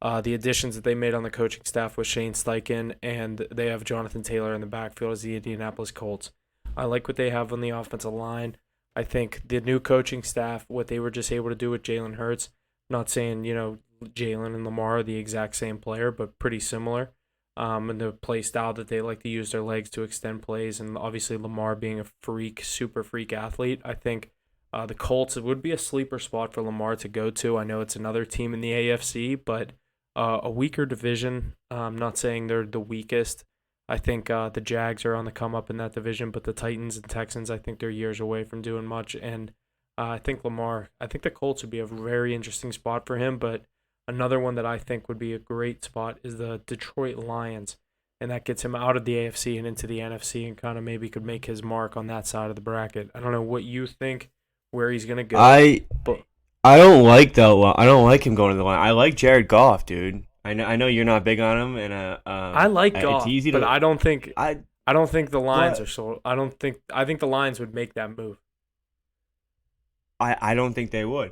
the additions that they made on the coaching staff with Shane Steichen, and they have Jonathan Taylor in the backfield as the Indianapolis Colts. I like what they have on the offensive line. I think the new coaching staff, what they were just able to do with Jalen Hurts, not saying, Jalen and Lamar are the exact same player, but pretty similar. And the play style that they like to use their legs to extend plays, and obviously Lamar being a super freak athlete, I think the Colts, it would be a sleeper spot for Lamar to go to. I know it's another team in the AFC, but a weaker division. I'm not saying they're the weakest. I think the Jags are on the come up in that division, but the Titans and Texans, I think they're years away from doing much. And I think the Colts would be a very interesting spot for him, but another one that I think would be a great spot is the Detroit Lions, and that gets him out of the AFC and into the NFC and kind of maybe could make his mark on that side of the bracket. I don't know what you think, where he's going to go, I but I don't like that. I don't like him going to the line. I like Jared Goff, dude. I know you're not big on him, and I like it's Goff, easy but to. I don't think the Lions But are so. I think the Lions would make that move. I don't think they would,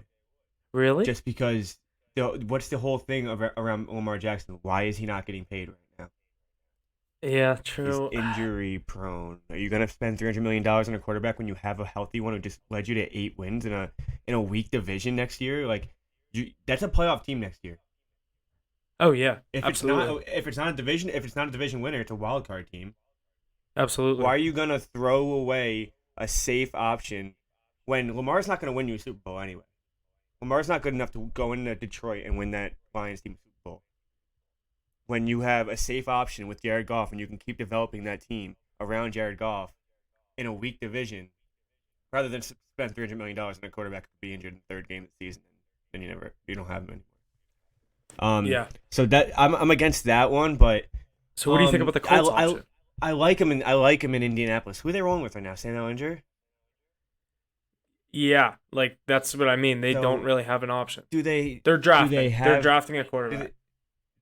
Really? just because what's the whole thing around Lamar Jackson? Why is he not getting paid right now? Yeah, He's true. injury prone. Are you gonna spend $300 million on a quarterback when you have a healthy one who just led you to 8 wins in a weak division next year? Like, that's a playoff team next year. Oh yeah, If absolutely, it's not a division winner, it's a wild card team. absolutely. Why are you gonna throw away a safe option when Lamar's not gonna win you a Super Bowl anyway? Lamar's not good enough to go into Detroit and win that Lions team Super Bowl. When you have a safe option with Jared Goff and you can keep developing that team around Jared Goff in a weak division, rather than spend $300 million on a quarterback who could be injured in the third game of the season, and you don't have him anymore. Yeah. So that I'm against that one, but So what do you think about the Colts option? I like him in Indianapolis. Who are they rolling with right now? Sam Ellinger? Yeah, like that's what I mean. They don't So really have an option. do they They're drafting. they They're have drafting a do quarterback. they,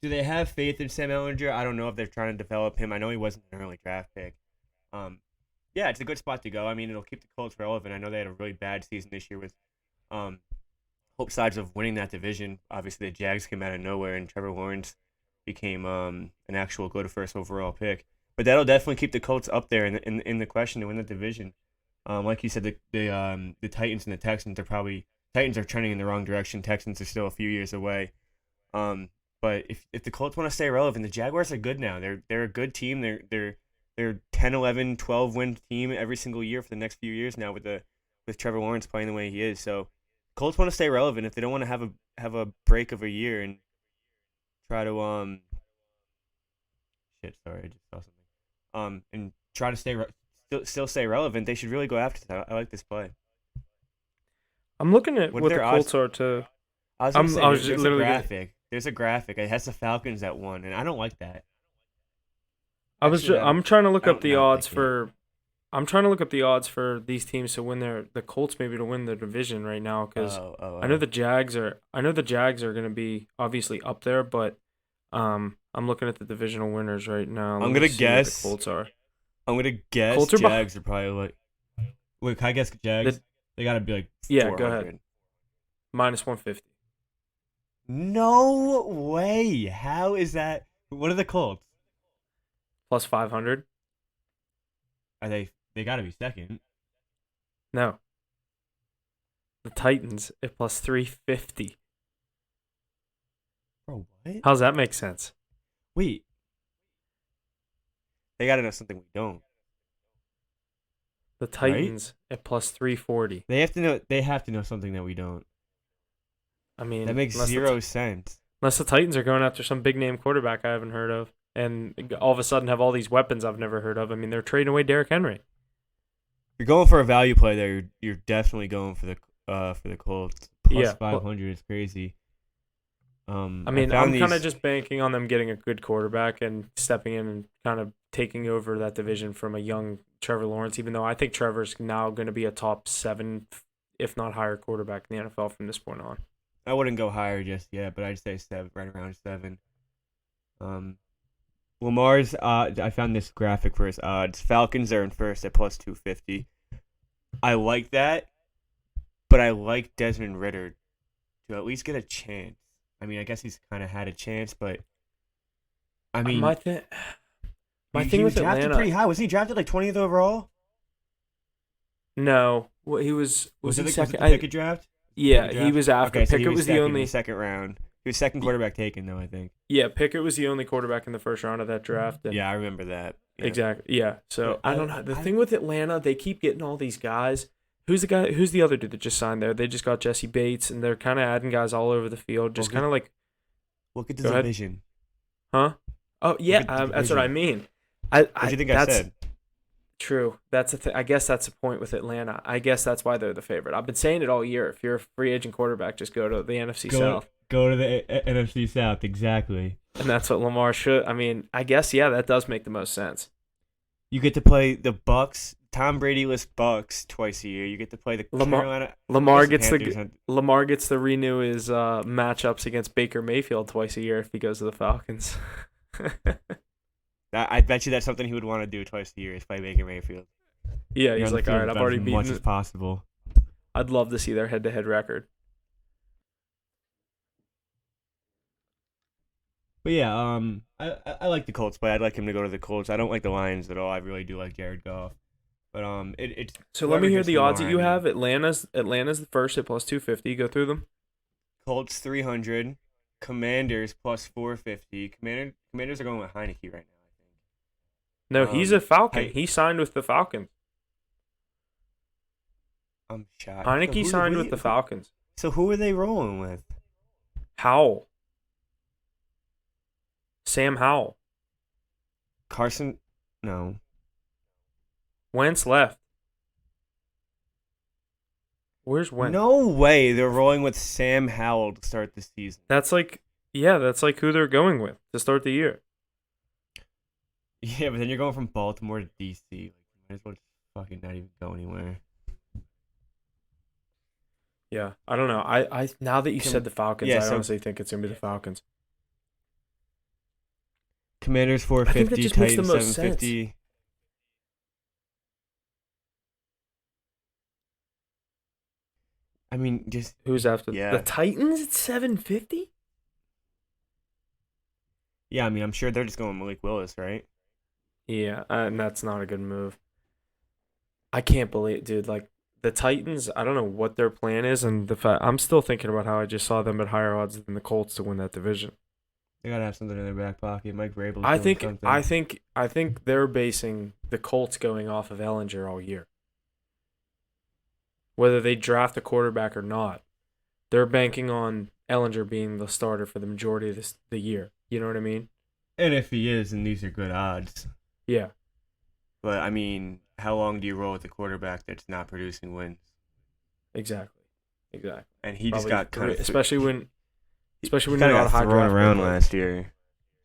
do they have faith in Sam Ellinger? I don't know if they're trying to develop him. I know he wasn't an early draft pick. Yeah, it's a good spot to go. I mean, it'll keep the Colts relevant. I know they had a really bad season this year with um hope sides of winning that division. Obviously, the Jags came out of nowhere, and Trevor Lawrence became an actual go to first overall pick. But that'll definitely keep the Colts up there in the question to win the division. Like you said, the Titans and the Texans Titans are trending in the wrong direction. Texans are still a few years away. But if the Colts want to stay relevant, the Jaguars are good now. They're a good team. They're 10, 11, 12 win team every single year for the next few years now with Trevor Lawrence playing the way he is. So Colts want to stay relevant. If they don't want to have a break of a year and try to sorry, I just saw something. And try to still stay relevant, they should really go after that. I like this play. I'm looking at What what are the their Colts odds? are to. I was gonna say I was there's a literally. graphic. There's a graphic. It has the Falcons at 1, and I don't like that. Actually, I'm trying to look I up don't the not odds like it. for. I'm trying to look up the odds for these teams to win the Colts maybe to win the division right now because I know the Jags are going to be obviously up there, but I'm looking at the divisional winners right now. Let I'm me gonna see what guess. the Colts are. I'm gonna guess Colts are Jags are probably like. Wait, can I guess Jags? They gotta be like Yeah, 400. go ahead. Minus 150. No way. How is that? What are the Colts? Plus 500. Are they? They gotta be second. No. The Titans at plus 350. Bro, what? How's that make sense? Wait. They gotta know something we don't. The Titans at plus 340. They have to know. They have to know something that we don't. I mean, That makes zero sense. unless the Titans are going after some big name quarterback I haven't heard of, and all of a sudden have all these weapons I've never heard of. I mean, they're trading away Derrick Henry. You're going for a value play there. You're definitely going for the Colts. Plus Yeah, 500 is crazy. I mean, I'm found kind of these- just banking on them getting a good quarterback and stepping in and kind of taking over that division from a young Trevor Lawrence, even though I think Trevor's now going to be a top 7, if not higher, quarterback in the NFL from this point on. I wouldn't go higher just yet, but I'd say 7, right around 7. Lamar's I found this graphic for his odds. Falcons are in first at plus 250. I like that, but I like Desmond Ritter to at least get a chance. I mean, I guess he's kind of had a chance, but I mean, my he thing was with drafted Atlanta, pretty high. Was he drafted like 20th overall? no, well, he was he Was it second? the Pickett draft? Yeah, Pickett he was after. Okay, so he Pickett was the second in only. the second round. He was second quarterback taken, though, I think. Yeah, Pickett was the only quarterback in the first round of that draft. And Yeah, I remember that. Yeah. exactly. Yeah. So But I don't know. The thing with Atlanta, they keep getting all these guys. Who's the guy? Who's the other dude that just signed there? They just got Jesse Bates, and they're kind of adding guys all over the field. Just Okay. kind of like, Look at the Go ahead. division. huh? Oh yeah, at the that's what I division. mean. What do you think I said? True. That's the thing. I guess that's the point with Atlanta. I guess that's why they're the favorite. I've been saying it all year. If you're a free agent quarterback, just go to the NFC Go South. go to the NFC South, exactly. And that's what Lamar should. I mean, I guess, yeah, that does make the most sense. You get to play the Bucks, Tom Brady-less Bucks twice a year. You get to play the Lamar Carolina. Lamar the gets Panthers. Lamar gets to renew his matchups against Baker Mayfield twice a year if he goes to the Falcons. I bet you that's something he would want to do twice a year is play Baker Mayfield. Yeah, You're he's on the like, all field right, I've about already as much beaten. as possible. I'd love to see their head-to-head record. But yeah, I like the Colts play. I'd like him to go to the Colts. I don't like the Lions at all. I really do like Jared Goff. But it's So let me whoever hear gets the odds that Lamar, you I mean. have. Atlanta's the first at plus 250. Go through them. Colts 300, Commanders plus 450. Commanders are going with Heineke right now, I think. No, he's a Falcon. I- He signed with the Falcons. I'm shocked. Heineke signed with the Falcons. So who are they rolling with? Howell. Sam Howell. Carson? No. Wentz left. Where's Wentz? No way they're rolling with Sam Howell to start the season. That's like who they're going with to start the year. Yeah, but then you're going from Baltimore to DC. Like, you might as well just fucking not even go anywhere. Yeah, I don't know. I now that you said the Falcons, yeah, I so- honestly think it's gonna be the Falcons. Commanders I think that 450, just makes the Titans most 750. I mean, just Who's after Yeah. the Titans at 750? yeah. I mean, I'm sure they're just going Malik Willis, right? Yeah, and that's not a good move. I can't believe, dude. Like the Titans, I don't know what their plan is, and the fact I'm still thinking about how I just saw them at higher odds than the Colts to win that division. They gotta have something in their back pocket. Mike Vrabel's I doing think something. I think they're basing the Colts going off of Ellinger all year. Whether they draft a quarterback or not, they're banking on Ellinger being the starter for the majority of the year. You know what I mean? And if he is, then these are good odds. Yeah. But I mean, how long do you roll with a quarterback that's not producing wins? Exactly. And he Probably just got kind of especially when he you're kinda not a got high thrown draft around pick. last year.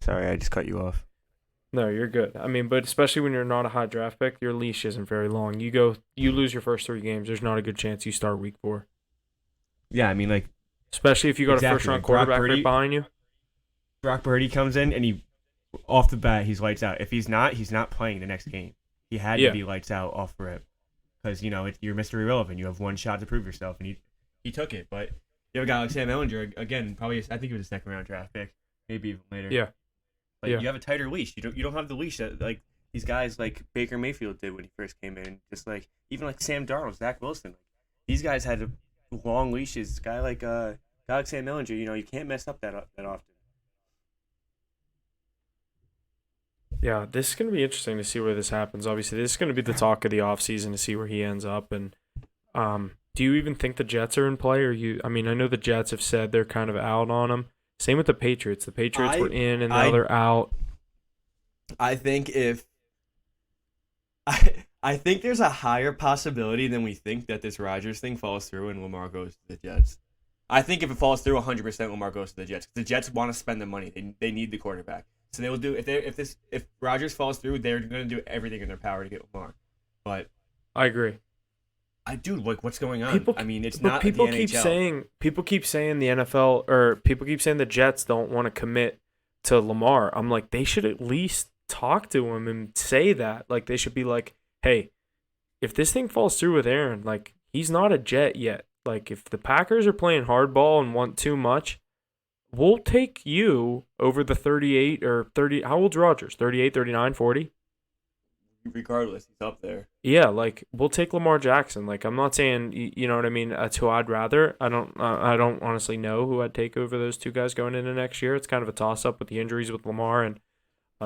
Sorry, I just cut you off. No, you're good. I mean, but especially when you're not a high draft pick, your leash isn't very long. You lose your first 3 games. There's not a good chance you start week 4. Yeah, I mean, like Especially if you got Exactly. a first round Like Brock quarterback Purdy- right behind you. Brock Purdy comes in and he, off the bat, he's lights out. If he's not playing the next game. He had Yeah. to be lights out off rip because you're Mr. Irrelevant. You have one shot to prove yourself, and he took it. But you have a guy like Sam Ellinger again. Probably I think he was a second round draft pick, maybe even later. Yeah. Like Yeah. you have a tighter leash. You don't have the leash that like these guys like Baker Mayfield did when he first came in. Just like even like Sam Darnold, Zach Wilson. These guys had long leashes. Guy like Sam Ellinger. You can't mess up that often. Yeah, this is going to be interesting to see where this happens. Obviously, this is going to be the talk of the offseason to see where he ends up. And do you even think the Jets are in play? I mean, I know the Jets have said they're kind of out on him. Same with the Patriots. The Patriots were in and now they're out. I think I think there's a higher possibility than we think that this Rodgers thing falls through and Lamar goes to the Jets. I think if it falls through, 100% Lamar goes to the Jets. The Jets want to spend the money. They need the quarterback, so they will do if Rodgers falls through, they're going to do everything in their power to get Lamar. But I agree. like what's going on? I mean, it's But not people the keep NHL. saying the NFL or people keep saying the Jets don't want to commit to Lamar. I'm like, they should at least talk to him and say that. Like they should be like, hey, if this thing falls through with Aaron, like he's not a Jet yet. Like if the Packers are playing hardball and want too much, we'll take you over the 38 or 30. How old's Rodgers? 38, 39, 40? Regardless, he's up there. Yeah, like we'll take Lamar Jackson. Like I'm not saying you know what I mean. That's who I'd rather. I don't honestly know who I'd take over those two guys going into next year. It's kind of a toss up with the injuries with Lamar and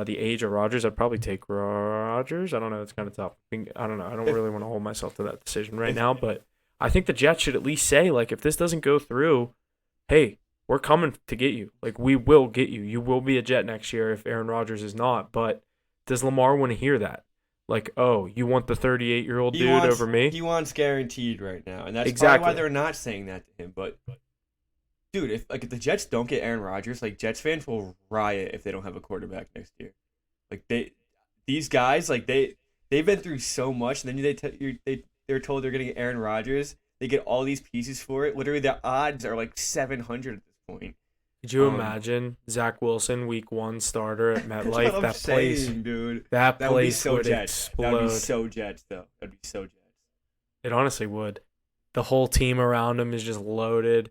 the age of Rodgers. I'd probably take Rodgers. I don't know. It's kind of tough. I don't know. I don't really want to hold myself to that decision right now. But I think the Jets should at least say like if this doesn't go through, hey, we're coming to get you. Like we will get you. You will be a Jet next year if Aaron Rodgers is not. But does Lamar want to hear that? Like, oh, you want the 38-year-old He dude wants over me? he wants guaranteed right now, and that's probably why Exactly. they're not saying that to him. But dude, if the Jets don't get Aaron Rodgers, like Jets fans will riot if they don't have a quarterback next year. Like these guys, like they've been through so much, and then they're told they're getting Aaron Rodgers. They get all these pieces for it. Literally, the odds are like 700 at this point. Could you imagine Zach Wilson, week 1 starter at That's what MetLife? I'm saying, dude. That That would be place so would Jets. That would be explode. so Jets, though. That'd be so Jets. It honestly would. The whole team around him is just loaded.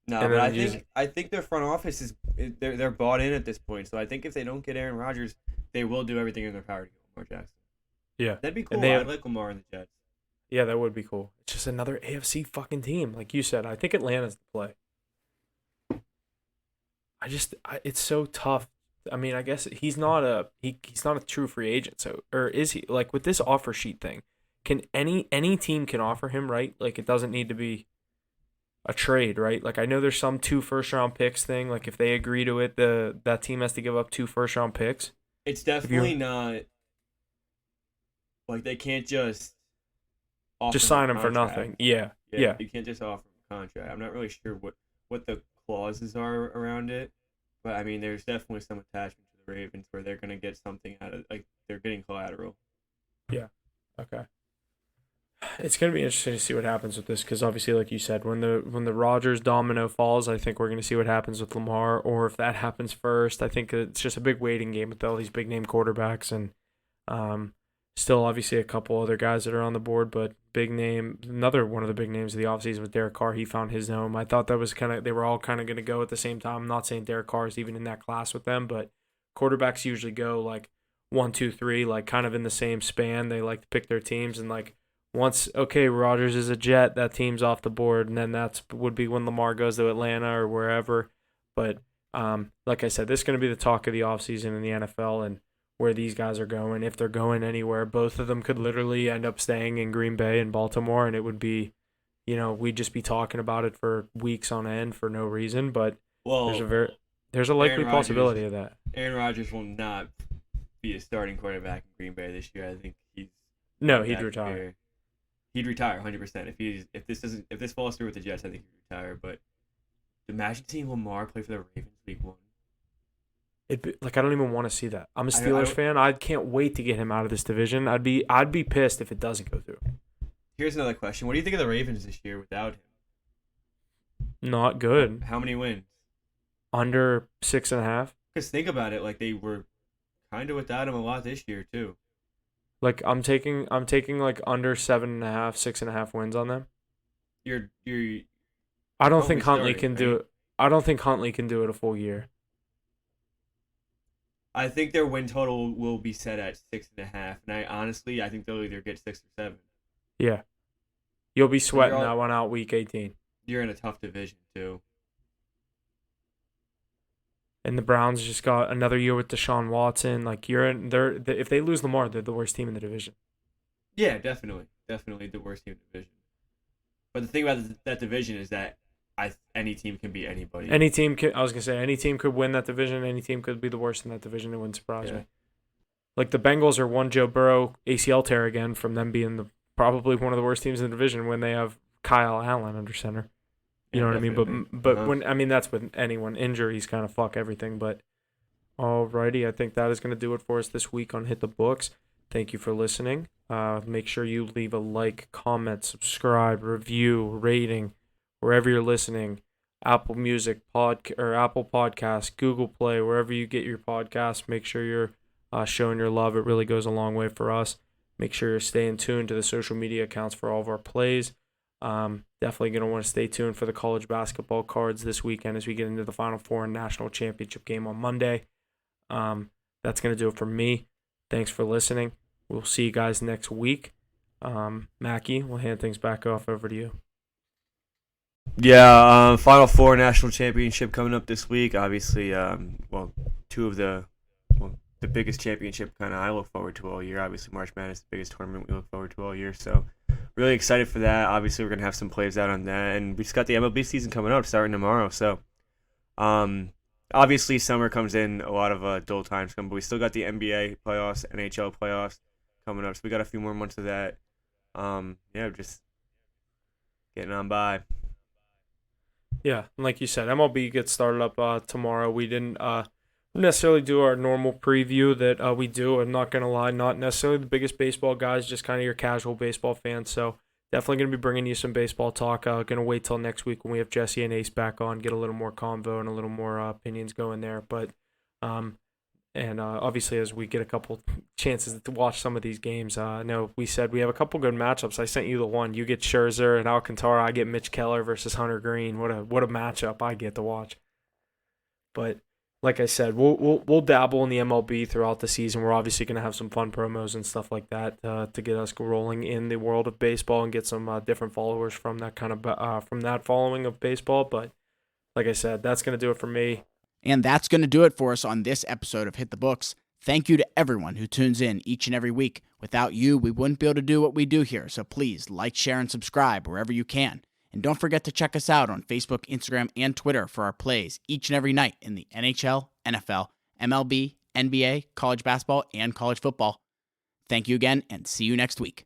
No, And but then I think their front office they're bought in at this point. So I think if they don't get Aaron Rodgers, they will do everything in their power to get Lamar Jackson. Yeah. That'd be cool. And I'd like Lamar in the Jets. Yeah, that would be cool. It's just another AFC fucking team. Like you said, I think Atlanta's the play. It's so tough. I mean, I guess he's not he's not a true free agent. So, or is he? Like with this offer sheet thing, can any team can offer him, right? Like it doesn't need to be a trade, right? Like I know there's some 2 first-round picks thing. Like if they agree to it, that team has to give up 2 first-round picks. It's definitely not like they can't just offer Just sign him him a for contract. nothing. Yeah. You can't just offer him a contract. I'm not really sure what the clauses are around it, but I mean, there's definitely some attachment to the Ravens where they're gonna get something out of like they're getting collateral. Yeah. Okay. It's gonna be interesting to see what happens with this because obviously, like you said, when the Rodgers domino falls, I think we're gonna see what happens with Lamar, or if that happens first, I think it's just a big waiting game with all these big name quarterbacks and still obviously a couple other guys that are on the board, but big name, another one of the big names of the offseason was Derek Carr. He found his home. I thought that was they were all kind of gonna go at the same time. I'm not saying Derek Carr is even in that class with them, but quarterbacks usually go like 1, 2, 3, like kind of in the same span. They like to pick their teams and like. Once Rodgers is a Jet, that team's off the board, and then would be when Lamar goes to Atlanta or wherever. But like I said, this is going to be the talk of the offseason in the NFL and where these guys are going. If they're going anywhere, both of them could literally end up staying in Green Bay and Baltimore, and it would be, we'd just be talking about it for weeks on end for no reason. But Well, there's a likely Aaron possibility Rodgers- of that. Aaron Rodgers will not be a starting quarterback in Green Bay this year. I think he's No, he'd that retire. clear. He'd retire 100%. If this falls through with the Jets, I think he'd retire. But imagine seeing Lamar play for the Ravens week 1. I don't even want to see that. I'm a I Steelers don't- fan. I can't wait to get him out of this division. I'd be pissed if it doesn't go through. Here's another question: what do you think of the Ravens this year without him? Not good. How many wins? Under 6.5. Because think about it, like they were kind of without him a lot this year too. Like I'm taking like under 7.5, 6.5 wins on them. You're I don't Probably think Huntley starting, can do right? it. I don't think Huntley can do it a full year. I think their win total will be set at 6.5, and I think they'll either get 6 or 7. Yeah. You'll be sweating all- that one out week 18. You're in a tough division too. And the Browns just got another year with Deshaun Watson. Like if they lose Lamar, they're the worst team in the division. Yeah, definitely the worst team in the division. But the thing about that division is that any team can beat anybody. Any team could win that division. Any team could be the worst in that division. It wouldn't surprise me. Like the Bengals are one Joe Burrow ACL tear again from them being probably one of the worst teams in the division when they have Kyle Allen under center. You know what I mean? But when that's with anyone. Injuries kind of fuck everything. But alrighty, I think that is going to do it for us this week on Hit the Books. Thank you for listening. Make sure you leave a like, comment, subscribe, review, rating, wherever you're listening. Apple Music, or Apple Podcasts, Google Play, wherever you get your podcasts. Make sure you're showing your love. It really goes a long way for us. Make sure you're staying tuned to the social media accounts for all of our plays. Definitely going to want to stay tuned for the college basketball cards this weekend as we get into the Final Four and National Championship game on Monday. That's going to do it for me. Thanks for listening. We'll see you guys next week. Mackie, we'll hand things back off over to you. Yeah, Final Four National Championship coming up this week. Obviously, two of the biggest championship kind of I look forward to all year. Obviously, March Madness is the biggest tournament we look forward to all year. So, really excited for that. Obviously, we're going to have some plays out on that. And we just got the MLB season coming up starting tomorrow. So, obviously, summer comes in, a lot of dull times come, but we still got the NBA playoffs, NHL playoffs. coming up. So we got a few more months of that. Yeah, just getting on by. Yeah, and like you said, MLB gets started up tomorrow. We didn't necessarily do our normal preview that we do. I'm not going to lie, not necessarily the biggest baseball guys, just kind of your casual baseball fans. So definitely going to be bringing you some baseball talk. Going to wait till next week when we have Jesse and Ace back on, get a little more convo and a little more opinions going there. But obviously, as we get a couple chances to watch some of these games, I know we said we have a couple good matchups. I sent you the one. You get Scherzer and Alcantara. I get Mitch Keller versus Hunter Green. What a matchup I get to watch. But like I said, we'll dabble in the MLB throughout the season. We're obviously going to have some fun promos and stuff like that to get us rolling in the world of baseball and get some different followers from that from that following of baseball. But like I said, that's going to do it for me. And that's going to do it for us on this episode of Hit the Books. Thank you to everyone who tunes in each and every week. Without you, we wouldn't be able to do what we do here. So please like, share, and subscribe wherever you can. And don't forget to check us out on Facebook, Instagram, and Twitter for our plays each and every night in the NHL, NFL, MLB, NBA, college basketball, and college football. Thank you again, and see you next week.